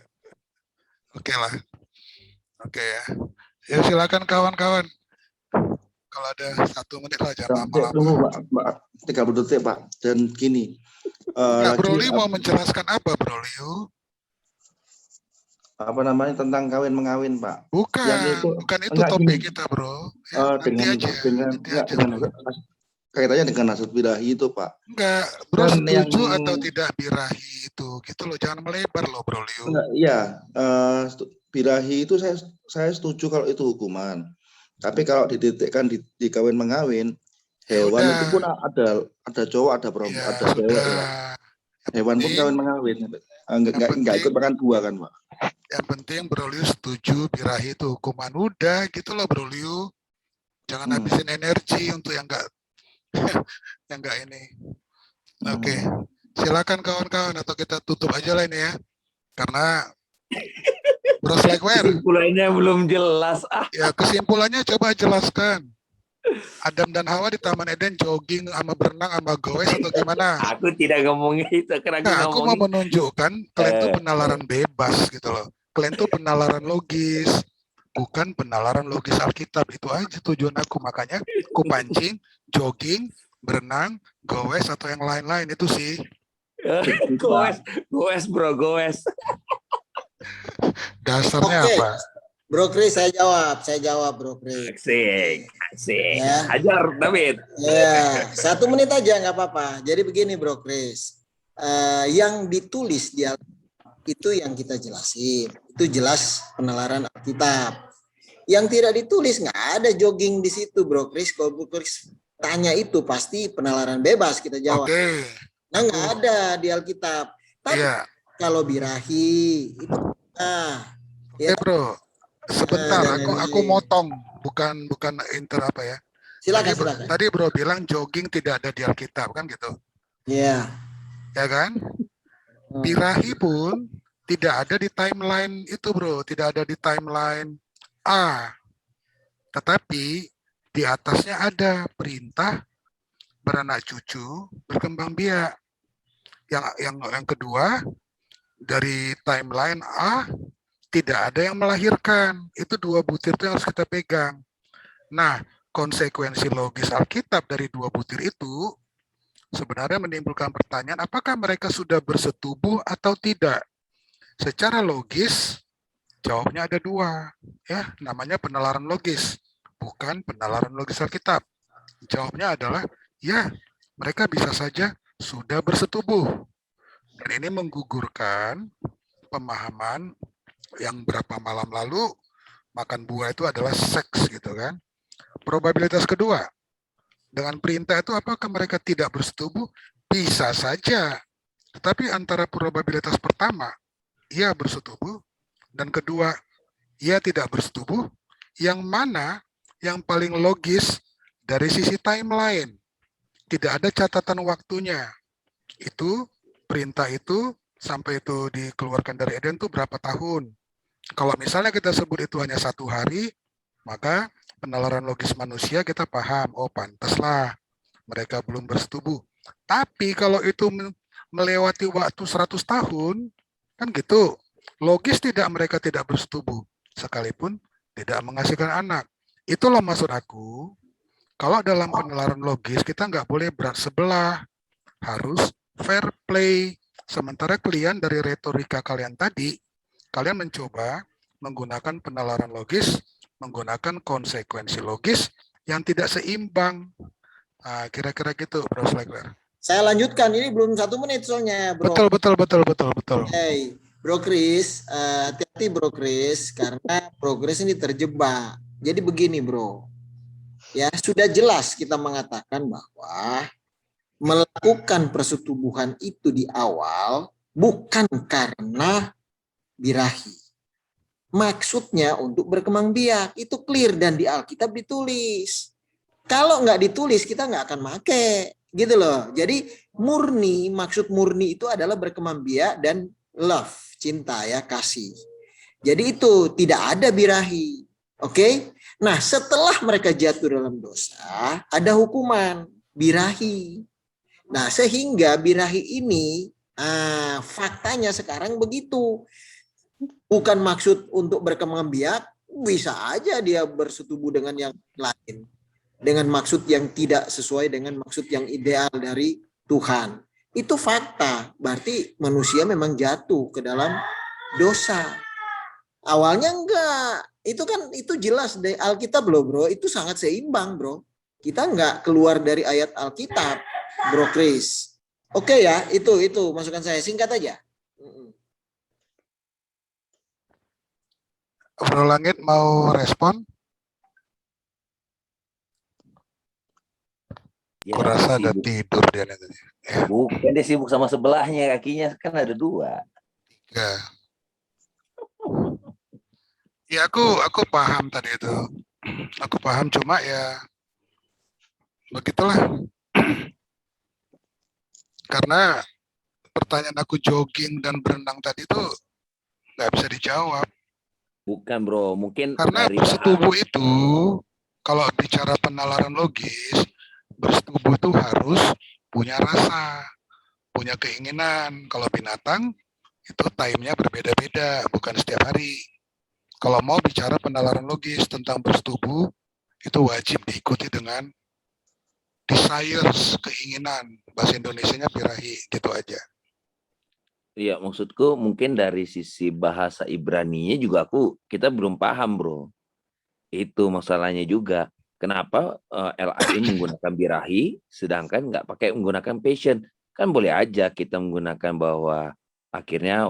Oke lah. Oke ya. Ya silakan kawan-kawan. Kalau ada 1 menit lah, jangan lama-lama. Tunggu Pak, 30 detik Pak. Dan gini. Bro Liu mau menjelaskan apa Bro Liu? Apa namanya tentang kawin mengawin Pak? Bukan itu topik kita Bro. Ya, dengan kaitannya dengan hasrat birahi itu Pak. Enggak, Bro setuju atau tidak birahi itu? Gitu loh, jangan melebar loh Bro Liu. Iya, birahi itu saya setuju kalau itu hukuman. Tapi kalau dititikkan di kawin mengawin, hewan itu pun ada cowok, ada perempuan, ada cewek. Hewan pun kawin mengawin. Enggak ikut makan buah kan Pak. Yang penting Bro Liu setuju birahi itu hukuman. Udah gitu loh Bro Liu. Jangan habisin energi untuk yang enggak yang enggak ini. Oke. Silakan kawan-kawan, atau kita tutup aja lah ini ya. Karena Bro Slackware. Kesimpulannya belum jelas. Ya kesimpulannya coba jelaskan. Adam dan Hawa di Taman Eden jogging sama berenang sama goes atau gimana? Aku tidak ngomongin itu. Nah, aku mau menunjukkan kalian tuh penalaran bebas gitu loh. Kalian tuh penalaran logis, bukan penalaran logis Alkitab. Itu aja tujuan aku. Makanya aku pancing, jogging, berenang, goes atau yang lain-lain itu sih. Goes bro, goes. Dasarnya apa? Bro Chris, saya jawab Bro Chris. Asik. Ya. Ajar David. Ya, 1 menit aja nggak apa-apa. Jadi begini Bro Chris, yang ditulis di Alkitab itu yang kita jelasin. Itu jelas penalaran Alkitab. Yang tidak ditulis nggak ada jogging di situ Bro Chris. Kalau Bro Chris tanya itu pasti penalaran bebas kita jawab. Nah nggak ada di Alkitab. Tapi kalau birahi itu ya Bro. Sebentar, aku motong, bukan apa ya. Silakan. Tadi Bro bilang jogging tidak ada di Alkitab kan gitu. Iya. Ya kan? Birahi pun tidak ada di timeline itu Bro, tidak ada di timeline A. Tetapi di atasnya ada perintah beranak cucu, berkembang biak. Yang kedua, dari timeline A tidak ada yang melahirkan. Itu 2 butir itu yang harus kita pegang. Nah, konsekuensi logis Alkitab dari 2 butir itu sebenarnya menimbulkan pertanyaan apakah mereka sudah bersetubuh atau tidak. Secara logis, jawabnya ada 2. Ya, namanya penalaran logis, bukan penalaran logis Alkitab. Jawabnya adalah, ya, mereka bisa saja sudah bersetubuh. Dan ini menggugurkan pemahaman yang berapa malam lalu makan buah itu adalah seks gitu kan. Probabilitas kedua, dengan perintah itu apakah mereka tidak bersetubuh? Bisa saja. Tetapi antara probabilitas pertama, ia bersetubuh, dan kedua, ia tidak bersetubuh, yang mana yang paling logis dari sisi timeline? Tidak ada catatan waktunya. Itu perintah itu sampai itu dikeluarkan dari Eden itu berapa tahun? Kalau misalnya kita sebut itu hanya 1 hari, maka penalaran logis manusia kita paham, oh pantaslah mereka belum bersetubuh. Tapi kalau itu melewati waktu 100 tahun, kan gitu, logis tidak mereka tidak bersetubuh, sekalipun tidak menghasilkan anak. Itulah maksud aku, kalau dalam penalaran logis kita nggak boleh berat sebelah, harus fair play. Sementara kalian dari retorika kalian tadi, kalian mencoba menggunakan penalaran logis, menggunakan konsekuensi logis yang tidak seimbang. Nah, kira-kira gitu, Bro Slagler. Saya lanjutkan, ini belum 1 menit soalnya, Bro. Betul. Hey, Bro Chris, hati-hati Bro Chris, karena Bro Chris ini terjebak. Jadi begini, Bro. Ya, sudah jelas kita mengatakan bahwa melakukan persetubuhan itu di awal bukan karena birahi. Maksudnya untuk berkembang biak, itu clear dan di Alkitab ditulis. Kalau nggak ditulis kita nggak akan make, gitu loh. Jadi murni, maksud murni itu adalah berkembang biak dan love, cinta ya, kasih. Jadi itu tidak ada birahi. Oke? Nah, setelah mereka jatuh dalam dosa, ada hukuman birahi. Nah, sehingga birahi ini faktanya sekarang begitu. Bukan maksud untuk berkembang biak, bisa aja dia bersetubuh dengan yang lain. Dengan maksud yang tidak sesuai dengan maksud yang ideal dari Tuhan. Itu fakta. Berarti manusia memang jatuh ke dalam dosa. Awalnya enggak. Itu jelas dari Alkitab loh, Bro. Itu sangat seimbang, Bro. Kita enggak keluar dari ayat Alkitab, Bro Chris. Oke ya, itu masukan saya. Singkat aja. Bro Langit mau respon? Ya, Kurasa ada sibuk. tidur dia nanti. Bukan, dia sibuk sama sebelahnya, kakinya kan ada 2. Ya, aku paham tadi itu. Aku paham, cuma ya begitulah. Karena pertanyaan aku jogging dan berenang tadi itu nggak bisa dijawab. Bukan, Bro, mungkin Karena dari bersetubuh itu, kalau bicara penalaran logis, bersetubuh itu harus punya rasa, punya keinginan. Kalau binatang, itu time-nya berbeda-beda, bukan setiap hari. Kalau mau bicara penalaran logis tentang bersetubuh, itu wajib diikuti dengan desires, keinginan. Bahasa Indonesianya birahi, gitu aja. Iya, maksudku mungkin dari sisi bahasa Ibraninya juga kita belum paham, Bro. Itu masalahnya juga. Kenapa LAI menggunakan birahi sedangkan nggak pakai menggunakan passion? Kan boleh aja kita menggunakan bahwa akhirnya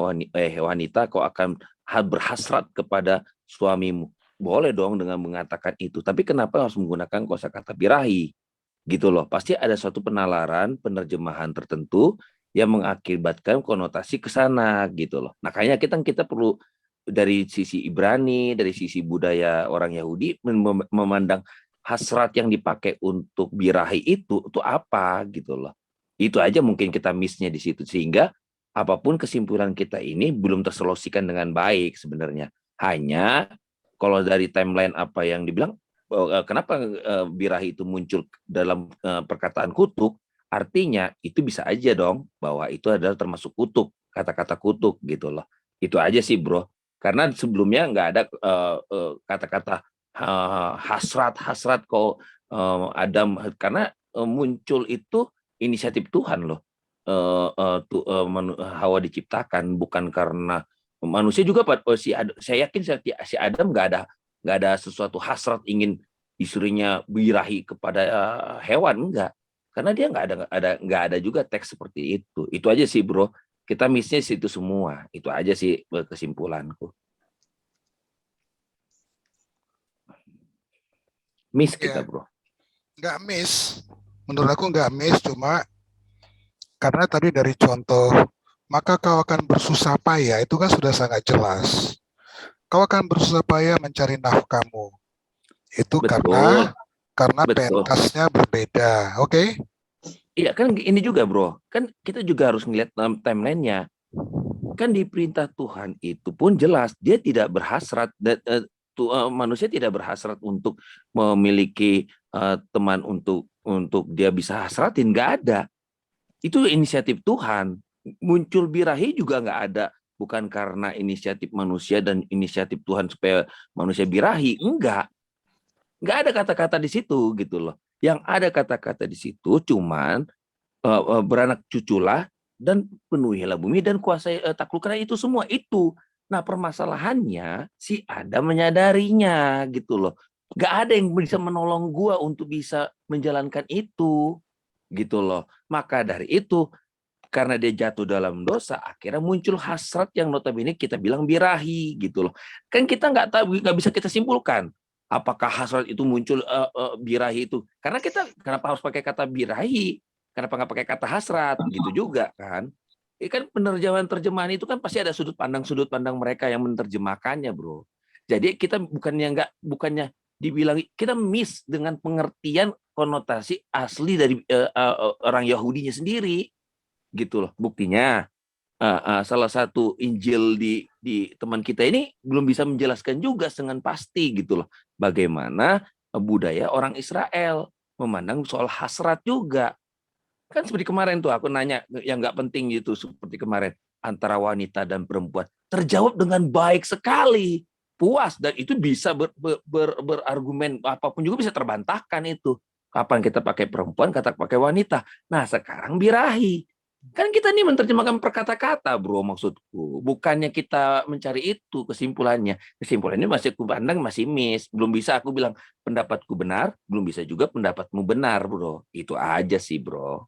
wanita kau akan berhasrat kepada suamimu. Boleh dong dengan mengatakan itu. Tapi kenapa harus menggunakan kosakata birahi? Gitu loh. Pasti ada suatu penalaran, penerjemahan tertentu yang mengakibatkan konotasi ke sana gitu loh. Makanya kita perlu dari sisi Ibrani, dari sisi budaya orang Yahudi memandang hasrat yang dipakai untuk birahi itu apa gitu loh. Itu aja mungkin kita miss-nya di situ, sehingga apapun kesimpulan kita ini belum terselosikan dengan baik sebenarnya. Hanya kalau dari timeline apa yang dibilang kenapa birahi itu muncul dalam perkataan kutuk, artinya itu bisa aja dong bahwa itu adalah termasuk kutuk, kata-kata kutuk gitu loh. Itu aja sih bro, karena sebelumnya nggak ada kata-kata hasrat kok Adam, karena muncul itu inisiatif Tuhan loh. Hawa diciptakan bukan karena manusia juga, saya yakin si Adam nggak ada sesuatu hasrat ingin disuruhnya birahi kepada hewan, enggak, karena dia nggak ada juga teks seperti itu. Itu aja sih bro, kita missnya situ semua. Itu aja sih kesimpulanku. Miss kita bro. Nggak miss, menurut aku nggak miss, cuma karena tadi dari contoh, maka kau akan bersusah payah, itu kan sudah sangat jelas. Kau akan bersusah payah mencari nafkahmu. Itu Betul. karena pentasnya berbeda, oke? Iya kan ini juga bro, kan kita juga harus ngeliat timelinenya. Kan di perintah Tuhan itu pun jelas, dia tidak berhasrat, manusia tidak berhasrat untuk memiliki teman untuk dia bisa hasratin, nggak ada. Itu inisiatif Tuhan. Muncul birahi juga nggak ada, bukan karena inisiatif manusia dan inisiatif Tuhan supaya manusia birahi, enggak ada kata-kata di situ gitu loh. Yang ada kata-kata di situ cuman beranak cuculah dan penuhilah bumi dan kuasai taklukkanlah, itu semua itu. Nah permasalahannya si Adam menyadarinya gitu loh. Nggak ada yang bisa menolong gua untuk bisa menjalankan itu gitu loh. Maka dari itu, karena dia jatuh dalam dosa, akhirnya muncul hasrat yang notabene kita bilang birahi gitu loh. Kan kita nggak tahu, nggak bisa kita simpulkan apakah hasrat itu muncul birahi itu. Karena kita kenapa harus pakai kata birahi? Kenapa nggak pakai kata hasrat? Gitu juga kan. Kan terjemahan itu kan pasti ada sudut pandang mereka yang menerjemahkannya, bro. Jadi kita bukannya dibilang, kita miss dengan pengertian konotasi asli dari orang Yahudinya sendiri, gitu loh. Buktinya salah satu Injil di teman kita ini belum bisa menjelaskan juga dengan pasti gitu loh, bagaimana budaya orang Israel memandang soal hasrat juga. Kan seperti kemarin tuh aku nanya yang nggak penting gitu, seperti kemarin antara wanita dan perempuan, terjawab dengan baik sekali, puas, dan itu bisa berargumen apapun juga bisa terbantahkan itu. Kapan kita pakai perempuan, kata pakai wanita. Nah sekarang birahi. Kan kita nih menerjemahkan per kata-kata, bro, maksudku. Bukannya kita mencari itu kesimpulannya. Kesimpulannya masih aku pandang masih miss. Belum bisa aku bilang pendapatku benar, belum bisa juga pendapatmu benar, bro. Itu aja sih, bro.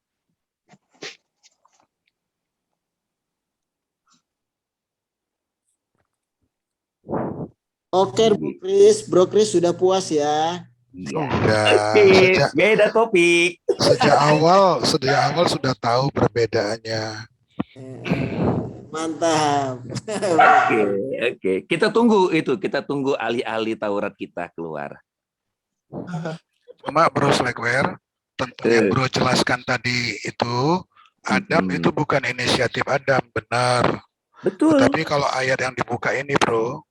Oke, Bro Chris sudah puas ya? Sudah. Beda topik. Sejak awal sudah tahu perbedaannya. Mantap. Oke. Kita tunggu ahli-ahli Taurat kita keluar. Cuma Bro Slackware, tentang yang Bro jelaskan tadi itu, Adam itu bukan inisiatif Adam, benar. Betul. Tapi kalau ayat yang dibuka ini, Bro,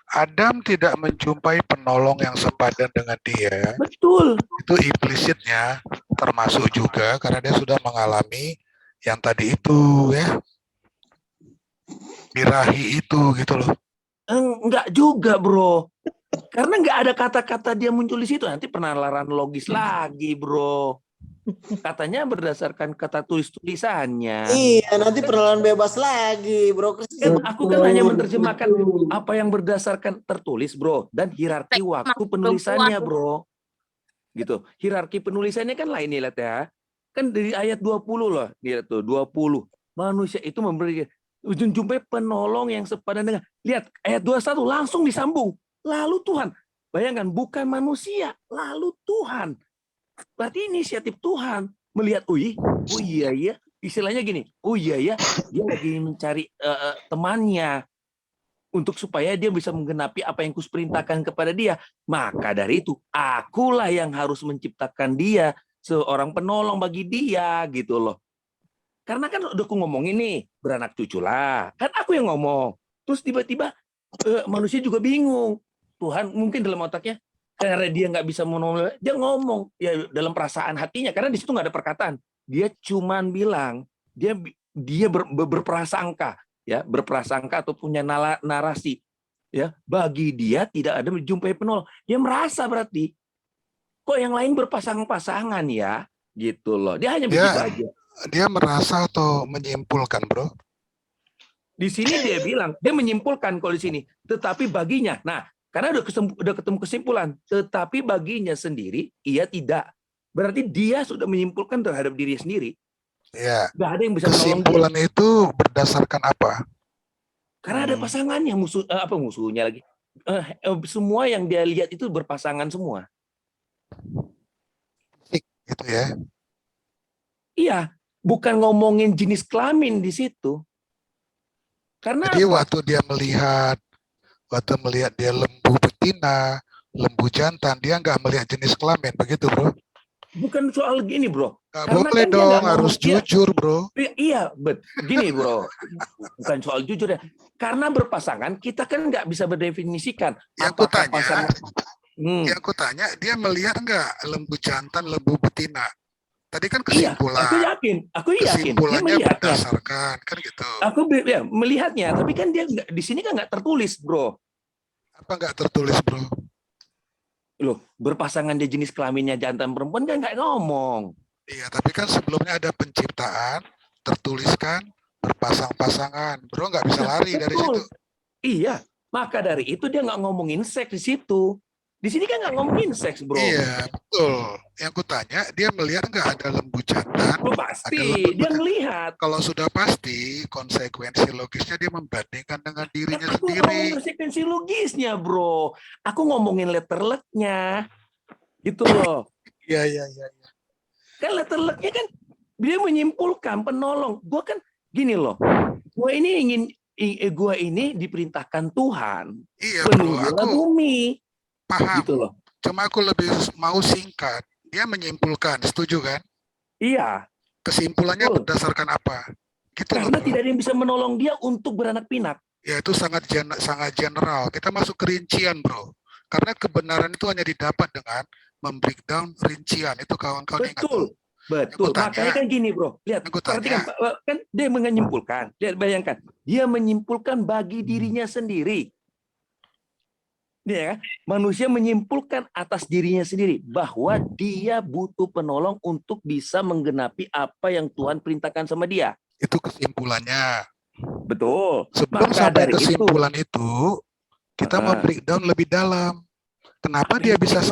Adam tidak menjumpai penolong yang sepadan dengan dia. Betul. Itu implisitnya, termasuk juga karena dia sudah mengalami yang tadi itu ya, birahi itu gitu loh. Enggak juga, bro. Karena nggak ada kata-kata dia muncul di situ. Nanti penalaran logis lagi, bro. Katanya berdasarkan kata tulisannya. Iya, nanti penelaran bebas lagi, Bro Chris. Aku kan hanya menerjemahkan apa yang berdasarkan tertulis, bro, dan hierarki waktu penulisannya, bro. Gitu. Hierarki penulisannya kan lain nih, lihat ya. Kan dari ayat 20 loh, lihat tuh 20. Manusia itu memberi jumpai penolong yang sepadan dengan. Lihat ayat 21 langsung disambung. Lalu Tuhan. Bayangkan bukan manusia, lalu Tuhan. Berarti inisiatif Tuhan melihat, oh iya ya, istilahnya gini, oh iya ya, dia lagi mencari temannya untuk supaya dia bisa menggenapi apa yang kuperintahkan kepada dia. Maka dari itu, akulah yang harus menciptakan dia seorang penolong bagi dia gitu loh. Karena kan udah aku ngomongin nih, beranak cucu lah, kan aku yang ngomong. Terus tiba-tiba manusia juga bingung. Tuhan mungkin dalam otaknya, karena dia nggak bisa menolong, dia ngomong ya dalam perasaan hatinya, karena di situ nggak ada perkataan. Dia cuman bilang, dia berprasangka, ya, berprasangka atau punya narasi, ya, bagi dia tidak ada menjumpai penolong. Dia merasa berarti kok yang lain berpasang-pasangan ya, gitu loh. Dia hanya begitu aja. Dia merasa atau menyimpulkan, bro? Di sini dia bilang, dia menyimpulkan kalau di sini, tetapi baginya. Nah, karena udah ketemu kesimpulan, tetapi baginya sendiri ia tidak. Berarti dia sudah menyimpulkan terhadap diri sendiri. Ya. Nggak ada yang bisa menolong dia. Kesimpulan itu berdasarkan apa? Karena ada pasangannya, musuhnya lagi. Semua yang dia lihat itu berpasangan semua. Gitu ya. Iya, bukan ngomongin jenis kelamin di situ. Karena jadi waktu melihat dia lembu betina, lembu jantan, dia nggak melihat jenis kelamin, begitu, bro? Bukan soal gini, bro. Nggak boleh kan dong, harus jujur, bro. Iya, gini, bro. Bukan soal jujur ya. Karena berpasangan, kita kan nggak bisa berdefinisikan. Yang aku tanya, dia melihat nggak lembu jantan, lembu betina? Tadi kan kesimpulan. Iya, aku yakin. Kesimpulannya berdasarkan, kan gitu. Aku ya, melihatnya, tapi kan dia di sini kan nggak tertulis, bro. Apa nggak tertulis, bro? Loh, berpasangan dia jenis kelaminnya jantan perempuan kan nggak ngomong. Iya, tapi kan sebelumnya ada penciptaan, tertuliskan berpasang-pasangan. Bro nggak bisa lari dari situ. Iya, maka dari itu dia nggak ngomongin seks di situ. Di sini kan nggak ngomongin seks, bro. Iya, betul. Yang ku tanya, dia melihat nggak ada lembu jantan? Oh, pasti, dia melihat. Kalau sudah pasti, konsekuensi logisnya dia membandingkan dengan dirinya aku sendiri. Aku konsekuensi logisnya, bro. Aku ngomongin letter luck-nya. Gitu loh. Iya. Kan letter luck-nya kan, dia menyimpulkan penolong. Gue kan, gini loh. Gue ini diperintahkan Tuhan. Iya, penuhilah bumi. Paham. Gitu loh. Cuma aku lebih mau singkat. Dia menyimpulkan, setuju kan? Iya. Kesimpulannya berdasarkan apa? Gitu karena loh, tidak ada yang bisa menolong dia untuk beranak pinak. Ya itu sangat general. Kita masuk ke rincian, bro. Karena kebenaran itu hanya didapat dengan membreakdown rincian. Itu kawan-kawan ingat. Betul. Makanya kan gini, bro. Lihat, perhatikan, kan dia menyimpulkan. Lihat, bayangkan. Dia menyimpulkan bagi dirinya sendiri. Ya, manusia menyimpulkan atas dirinya sendiri bahwa dia butuh penolong untuk bisa menggenapi apa yang Tuhan perintahkan sama dia. Itu kesimpulannya. Betul. Sebelum sampai kesimpulan itu, kita mau breakdown lebih dalam. Kenapa dia bisa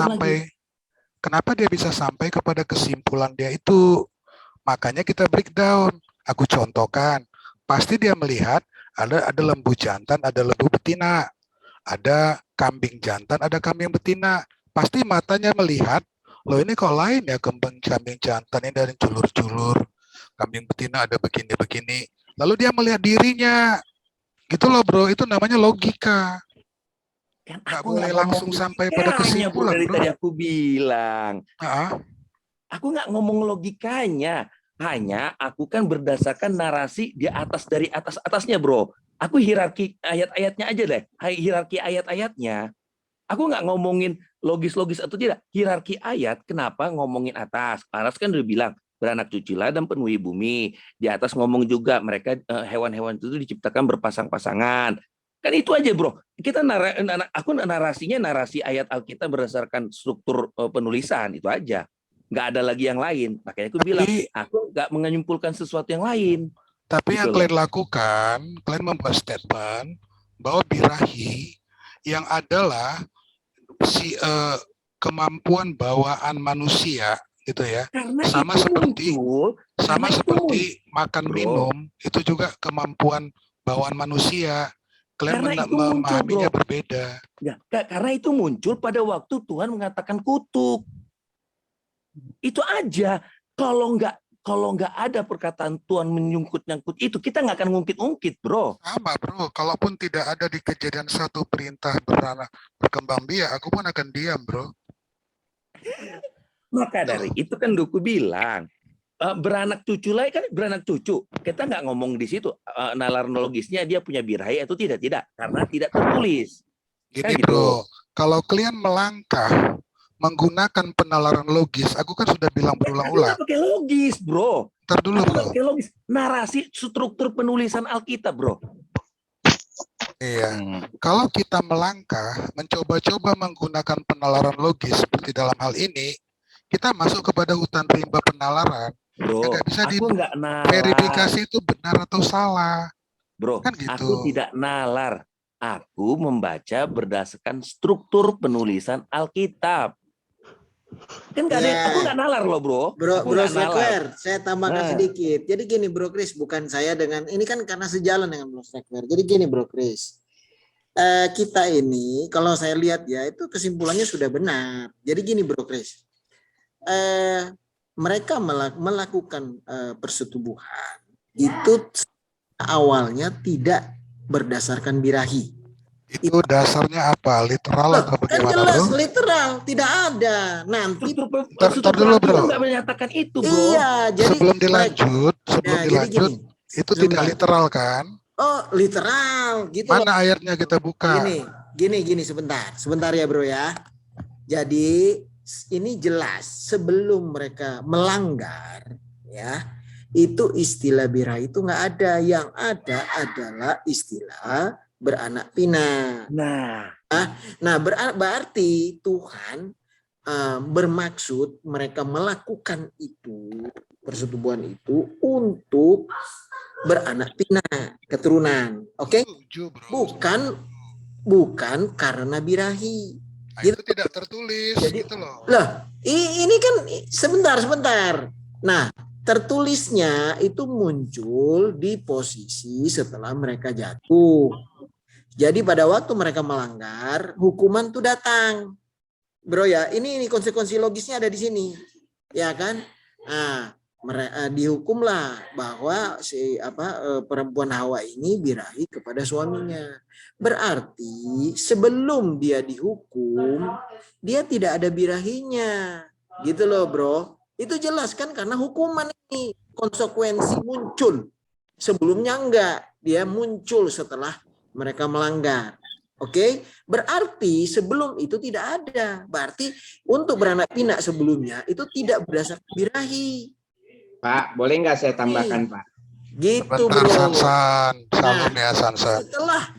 sampai kepada kesimpulan dia itu? Makanya kita breakdown. Aku contohkan. Pasti dia melihat ada lembu jantan, ada lembu betina. Ada kambing jantan, ada kambing betina. Pasti matanya melihat, loh ini kok lain ya kambing jantan ini dari julur-julur. Kambing betina ada begini-begini. Lalu dia melihat dirinya. Gitu loh, bro. Itu namanya logika. Kan nggak boleh langsung sampai pada kesimpulan, dari bro. tadi aku bilang. Aku nggak ngomong logikanya. Hanya aku kan berdasarkan narasi di atas dari atasnya, bro. Aku hierarki ayat-ayatnya aja deh. Hierarki ayat-ayatnya. Aku nggak ngomongin logis-logis atau tidak. Hierarki ayat, kenapa ngomongin atas? Atas kan udah bilang, beranak cuculah dan penuhi bumi. Di atas ngomong juga, mereka hewan-hewan itu diciptakan berpasang-pasangan. Kan itu aja, bro. Aku narasinya narasi ayat Alkitab berdasarkan struktur penulisan. Itu aja. Nggak ada lagi yang lain. Makanya aku bilang, aku nggak menyimpulkan sesuatu yang lain. Tapi yang kalian lakukan, kalian membuat statement bahwa birahi yang adalah kemampuan bawaan manusia, gitu ya. Sama seperti makan minum, itu juga kemampuan bawaan manusia. Kalian memahaminya berbeda. Ya, karena itu muncul pada waktu Tuhan mengatakan kutuk. Itu aja. Kalau nggak ada perkataan Tuhan menyangkut-nyangkut itu, kita nggak akan ngungkit-ungkit, bro. Sama, bro. Kalaupun tidak ada di Kejadian 1 perintah berkembang biak, aku pun akan diam, bro. Maka dari itu kan aku bilang, beranak cucu lah kan beranak cucu. Kita nggak ngomong di situ nalarnologisnya dia punya birahi atau tidak, karena tidak tertulis. Gini, kan, bro. Gitu. Kalau kalian melangkah menggunakan penalaran logis, aku kan sudah bilang Aku berulang-ulang. nggak pakai logis, bro. Ntar dulu, Aku bro. nggak pakai logis. Narasi struktur penulisan Alkitab, bro. Iya. Kalau kita melangkah, mencoba-coba menggunakan penalaran logis seperti dalam hal ini, kita masuk kepada hutan rimba penalaran. Bro, Nggak bisa aku nggak nalar. diverifikasi itu benar atau salah. Bro, Kan gitu. aku tidak nalar. Aku membaca berdasarkan struktur penulisan Alkitab. Kan nggak ada, Ya. aku nggak nalar loh, bro. Bro Aku nggak nalar. Slackware, saya tambahkan Nah. sedikit. Jadi gini Bro Chris, bukan saya dengan ini kan karena sejalan dengan Bro Slackware. Jadi gini Bro Chris, kita ini kalau saya lihat ya itu kesimpulannya sudah benar. Jadi gini Bro Chris, mereka melakukan persetubuhan itu awalnya tidak berdasarkan birahi. Itu dasarnya apa? Literal atau Kan bagaimana, jelas bro? literal, tidak ada. Nanti Ntar dulu, bro. Nggak menyatakan itu, bro. iya, jadi Sebelum dilanjut, Nah, jadi gini, itu tidak sebentar. literal kan? Oh, literal gitu loh. Mana ayatnya kita buka? Gini sebentar ya bro ya. Jadi ini jelas sebelum mereka melanggar ya, itu istilah birahi itu nggak ada. Yang ada adalah istilah beranak pinak. Nah berarti Tuhan bermaksud mereka melakukan itu, persetubuhan itu untuk beranak pinak, keturunan. Oke? Setuju, bro. Bukan karena birahi. Nah, itu tidak tertulis Jadi, gitu loh. Lah, ini kan sebentar. Nah, tertulisnya itu muncul di posisi setelah mereka jatuh. Jadi pada waktu mereka melanggar, hukuman tuh datang. Bro ya, ini konsekuensi logisnya ada di sini. Ya kan? Nah, dihukumlah bahwa perempuan Hawa ini birahi kepada suaminya. Berarti sebelum dia dihukum, dia tidak ada birahinya. Gitu loh, bro. Itu jelas kan karena hukuman ini konsekuensi muncul. Sebelumnya enggak, dia muncul setelah mereka melanggar. Oke, berarti sebelum itu tidak ada. Berarti untuk beranak pinak sebelumnya itu tidak berdasarkan birahi. Pak, boleh nggak saya tambahkan, Pak? Gitu, Sebentar, bro. Sansan. Salam ya, Sansan.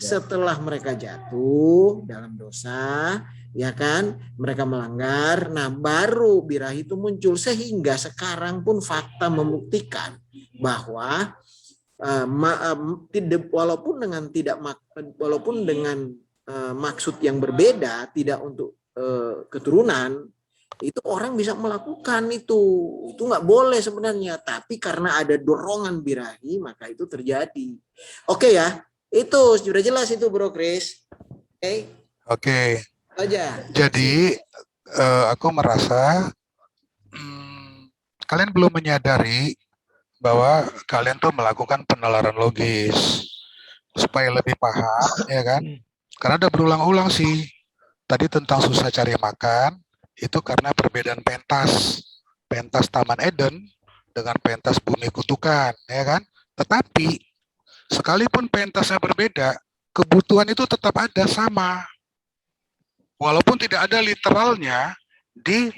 Setelah mereka jatuh dalam dosa, ya kan, mereka melanggar, nah baru birahi itu muncul. Sehingga sekarang pun fakta membuktikan bahwa walaupun dengan maksud yang berbeda, tidak untuk keturunan, itu orang bisa melakukan itu nggak boleh sebenarnya, tapi karena ada dorongan birahi maka itu terjadi. Oke ya, itu sudah jelas itu Bro Chris. Oke. Aja. Jadi aku merasa kalian belum menyadari bahwa kalian tuh melakukan penalaran logis supaya lebih paham, ya kan? Karena ada berulang-ulang sih tadi tentang susah cari makan. Itu karena perbedaan pentas Taman Eden dengan pentas bumi kutukan, ya kan? Tetapi sekalipun pentasnya berbeda, kebutuhan itu tetap ada sama. Walaupun tidak ada literalnya, di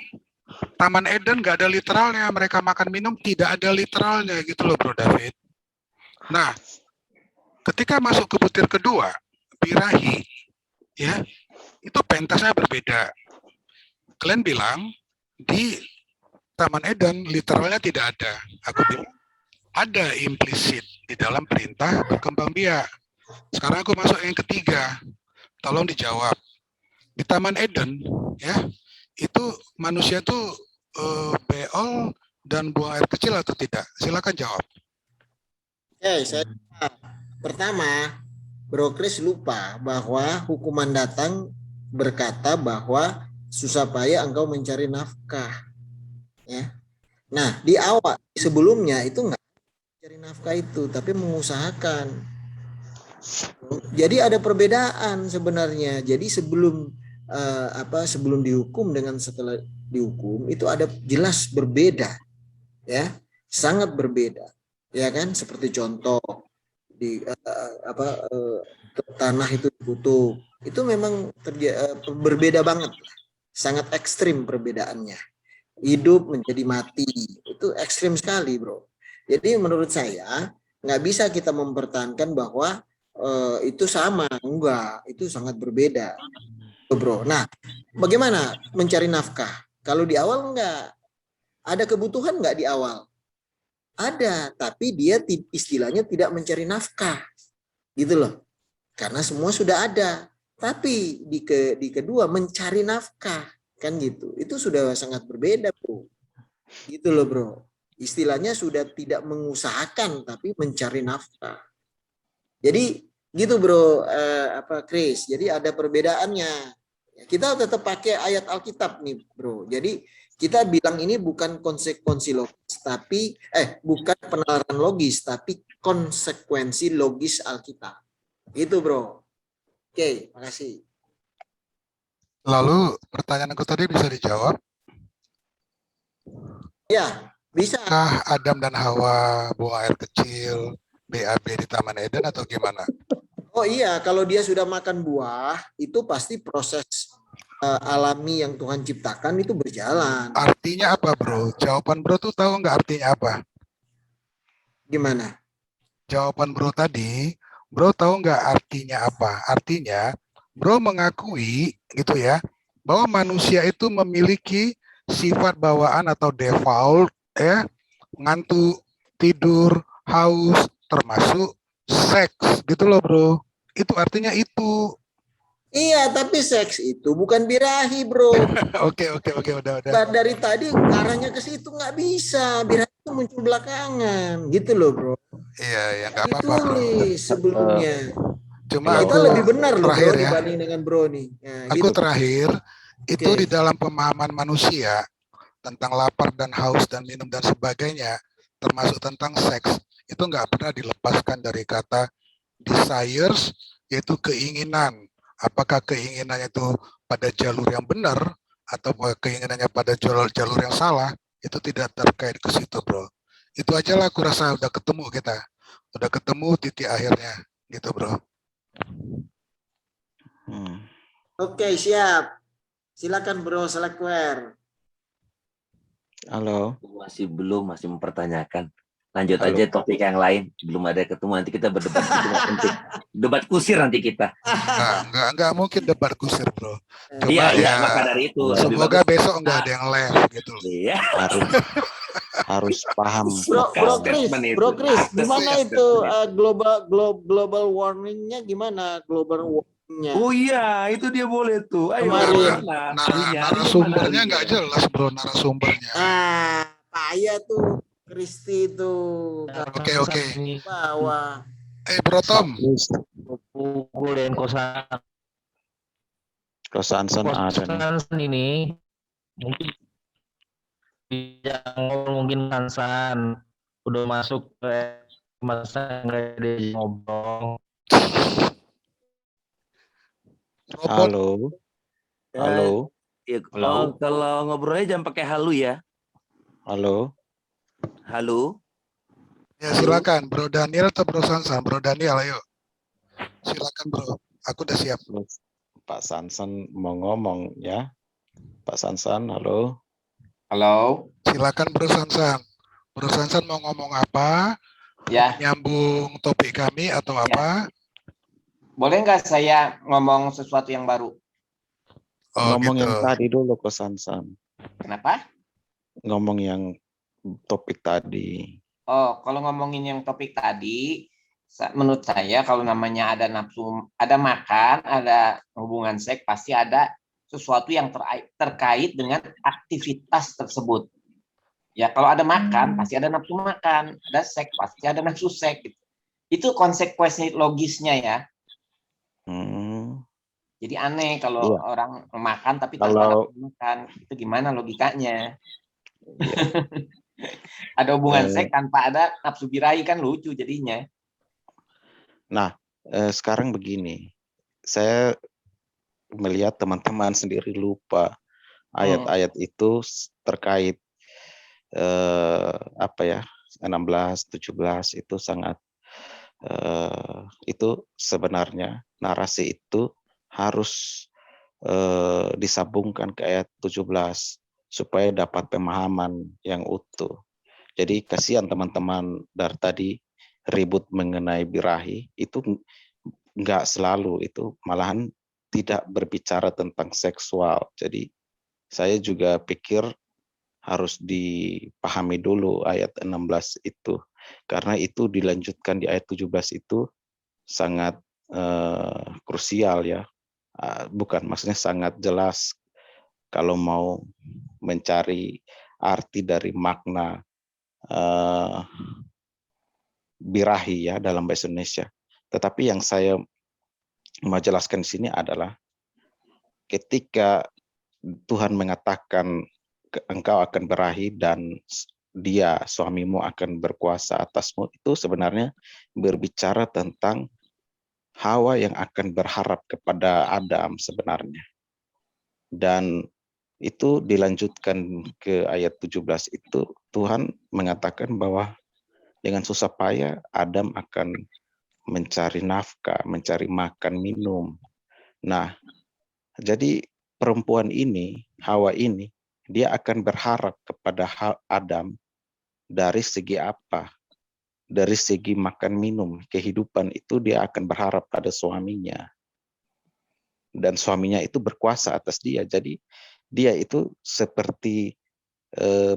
Taman Eden nggak ada literalnya, mereka makan minum tidak ada literalnya gitu loh Bro David. Nah, ketika masuk ke butir kedua, birahi, ya, itu pentasnya berbeda. Kalian bilang di Taman Eden literalnya tidak ada. Aku bilang ada implisit di dalam perintah berkembang biak. Sekarang aku masuk yang ketiga. Tolong dijawab. Di Taman Eden, ya, itu manusia tuh beol dan buang air kecil atau tidak? Silakan jawab. Saya pertama, Bro Chris lupa bahwa hukuman datang berkata bahwa susah payah engkau mencari nafkah, ya. Nah di awal sebelumnya itu enggak mencari nafkah itu, tapi mengusahakan. Jadi ada perbedaan sebenarnya. Jadi sebelum sebelum dihukum dengan setelah dihukum itu ada jelas berbeda, ya, sangat berbeda, ya kan? Seperti contoh di tanah itu dikutuk, itu memang berbeda banget. sangat ekstrim perbedaannya. Hidup menjadi mati, itu ekstrim sekali, bro. Jadi menurut saya nggak bisa kita mempertahankan bahwa itu sama, enggak, itu sangat berbeda, bro. Nah, bagaimana mencari nafkah? Kalau di awal enggak, ada kebutuhan nggak di awal? Ada, tapi dia istilahnya tidak mencari nafkah, gitu loh. Karena semua sudah ada. Tapi di kedua mencari nafkah, kan gitu. Itu sudah sangat berbeda, bro. Gitu loh, bro. Istilahnya sudah tidak mengusahakan, tapi mencari nafkah. Jadi gitu, bro, Chris. Jadi ada perbedaannya. Kita tetap pakai ayat Alkitab nih, bro. Jadi kita bilang ini bukan konsekuensi logis, tapi bukan penalaran logis, tapi konsekuensi logis Alkitab. Gitu, bro. Oke, makasih. Lalu pertanyaanku tadi bisa dijawab. Ya, bisa. Apakah Adam dan Hawa buang air kecil BAB di Taman Eden atau gimana? Oh iya, kalau dia sudah makan buah, itu pasti proses alami yang Tuhan ciptakan itu berjalan. Artinya apa, bro? Jawaban bro tuh tahu nggak artinya apa? Gimana? Jawaban bro tadi, bro tahu nggak artinya apa? Artinya, bro mengakui gitu ya, bahwa manusia itu memiliki sifat bawaan atau default ya, ngantuk, tidur, haus, termasuk seks gitu loh, bro. Itu artinya itu. Iya, tapi seks itu bukan birahi, bro. Oke, udah. Dari tadi arahnya ke situ nggak bisa. Birahi itu muncul belakangan, gitu loh, bro. Iya, ya nggak apa-apa, bro. Ditulis sebelumnya. Cuma Kita aku lebih benar loh, terakhir bro, ya. dibanding dengan bro nih. Nah, Aku gitu. terakhir itu Oke. di dalam pemahaman manusia tentang lapar dan haus dan minum dan sebagainya, termasuk tentang seks, itu nggak pernah dilepaskan dari kata desires, yaitu keinginan. Apakah keinginannya itu pada jalur yang benar atau keinginannya pada jalur yang salah, itu tidak terkait ke situ, bro. Itu aja lah aku rasa udah ketemu kita. Udah ketemu titik akhirnya, gitu, bro. Oke, siap. Silakan, bro, Slackware. Halo. Masih mempertanyakan. Lanjut Halo. aja topik yang lain. Belum ada ketemu, nanti kita berdebat. Itu nggak penting. Debat kusir nanti kita. Nggak mungkin debat kusir, bro. Cuma Iya, ya, maka dari itu. lebih semoga bagus. besok nggak ada yang live gitu. Iya. Harus paham. Bro Chris, gimana itu global warmingnya gimana? Global warmingnya? Oh iya, itu dia boleh tuh. Ayo. Kemarin. Narasumbernya nggak jelas, bro, narasumbernya. Payah tuh Kristi tuh. Oke. Bawah. Bro Tom. Pukulin Kosan ada nih. ini mungkin Sansan udah masuk ke masa nggak ada ngobrol. Halo. Ya, kalau ngobrolnya jangan pakai halu ya. Halo. Ya silakan, Bro Daniel atau Bro Sansan? Bro Daniel, ayo. Silakan, Bro. Aku udah siap. Pak Sansan mau ngomong ya. Pak Sansan, halo. Halo. Silakan, Bro Sansan. Bro Sansan mau ngomong apa? Ya. Nyambung topik kami atau apa? Boleh nggak saya ngomong sesuatu yang baru? Ngomong gitu. yang tadi dulu, Ko Sansan. Kenapa? Ngomong yang topik tadi. Oh, kalau ngomongin yang topik tadi, menurut saya kalau namanya ada nafsu, ada makan, ada hubungan seks, pasti ada sesuatu yang terkait dengan aktivitas tersebut. Ya, kalau ada makan, pasti ada nafsu makan. Ada seks, pasti ada nafsu seks. Gitu. Itu konsekuensi logisnya ya. Jadi aneh kalau orang makan tapi tanpa nafsu makan. Itu gimana logikanya? Ada hubungan seks tanpa ada nafsu birahi, kan lucu jadinya. Nah, sekarang begini. Saya melihat teman-teman sendiri lupa ayat-ayat itu terkait 16, 17 itu sangat itu sebenarnya narasi itu harus disambungkan ke ayat 17 supaya dapat pemahaman yang utuh. Jadi kasihan teman-teman dari tadi ribut mengenai birahi, itu nggak selalu, itu malahan tidak berbicara tentang seksual. Jadi saya juga pikir harus dipahami dulu ayat 16 itu, karena itu dilanjutkan di ayat 17 itu sangat krusial ya. Bukan, maksudnya sangat jelas kalau mau mencari arti dari makna birahi ya dalam bahasa Indonesia. Tetapi yang saya mau jelaskan di sini adalah ketika Tuhan mengatakan engkau akan birahi dan dia, suamimu, akan berkuasa atasmu, itu sebenarnya berbicara tentang Hawa yang akan berharap kepada Adam sebenarnya. Dan itu dilanjutkan ke ayat 17 itu, Tuhan mengatakan bahwa dengan susah payah Adam akan mencari nafkah, mencari makan, minum. Nah, jadi perempuan ini, Hawa ini, dia akan berharap kepada Adam dari segi apa? Dari segi makan minum, kehidupan itu dia akan berharap pada suaminya. Dan suaminya itu berkuasa atas dia. Jadi dia itu seperti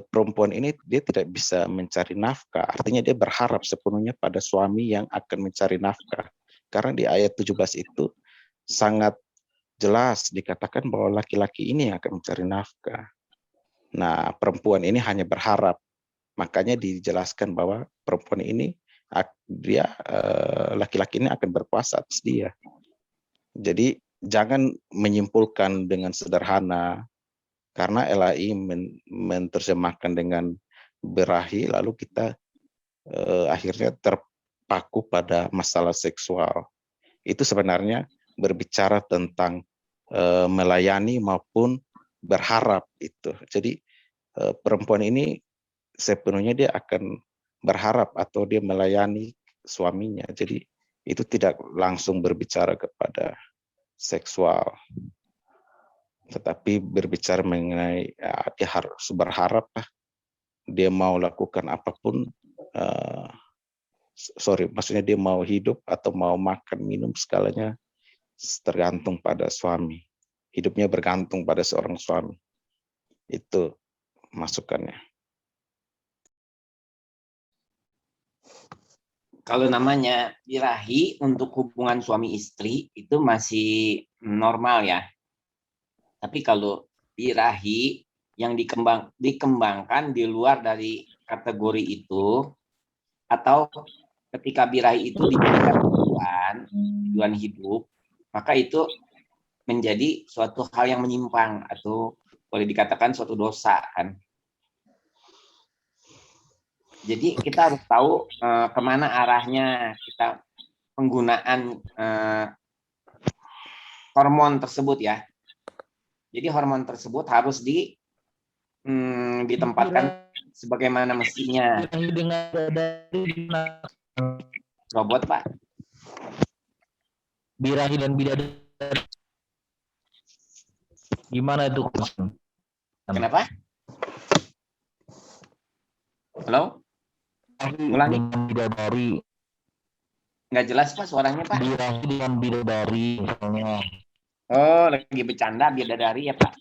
perempuan ini, dia tidak bisa mencari nafkah. Artinya dia berharap sepenuhnya pada suami yang akan mencari nafkah. Karena di ayat 17 itu sangat jelas dikatakan bahwa laki-laki ini akan mencari nafkah. Nah, perempuan ini hanya berharap. Makanya dijelaskan bahwa perempuan ini, dia laki-laki ini akan berkuasa atas dia. Jadi jangan menyimpulkan dengan sederhana, karena LAI menerjemahkan dengan birahi, lalu kita akhirnya terpaku pada masalah seksual. Itu sebenarnya berbicara tentang melayani maupun berharap itu. Jadi perempuan ini sepenuhnya dia akan berharap atau dia melayani suaminya. Jadi itu tidak langsung berbicara kepada seksual, tetapi berbicara mengenai dia harus berharap lah, dia mau lakukan apapun, maksudnya dia mau hidup atau mau makan minum segalanya tergantung pada suami. Hidupnya bergantung pada seorang suami. Itu masukannya. Kalau namanya birahi untuk hubungan suami istri itu masih normal ya. Tapi kalau birahi yang dikembangkan di luar dari kategori itu, atau ketika birahi itu dijadikan tujuan hidup, maka itu menjadi suatu hal yang menyimpang atau boleh dikatakan suatu dosa kan. Jadi kita harus tahu kemana arahnya kita penggunaan hormon tersebut ya. Jadi hormon tersebut harus ditempatkan sebagaimana mestinya. Robot Pak. Birahi dan bidadari. Gimana itu? Kenapa? Halo? Ulangi. Bidadari. Nggak jelas Pak suaranya Pak. Birahi dengan bidadari misalnya. Oh, lagi bercanda bidadari ya Pak.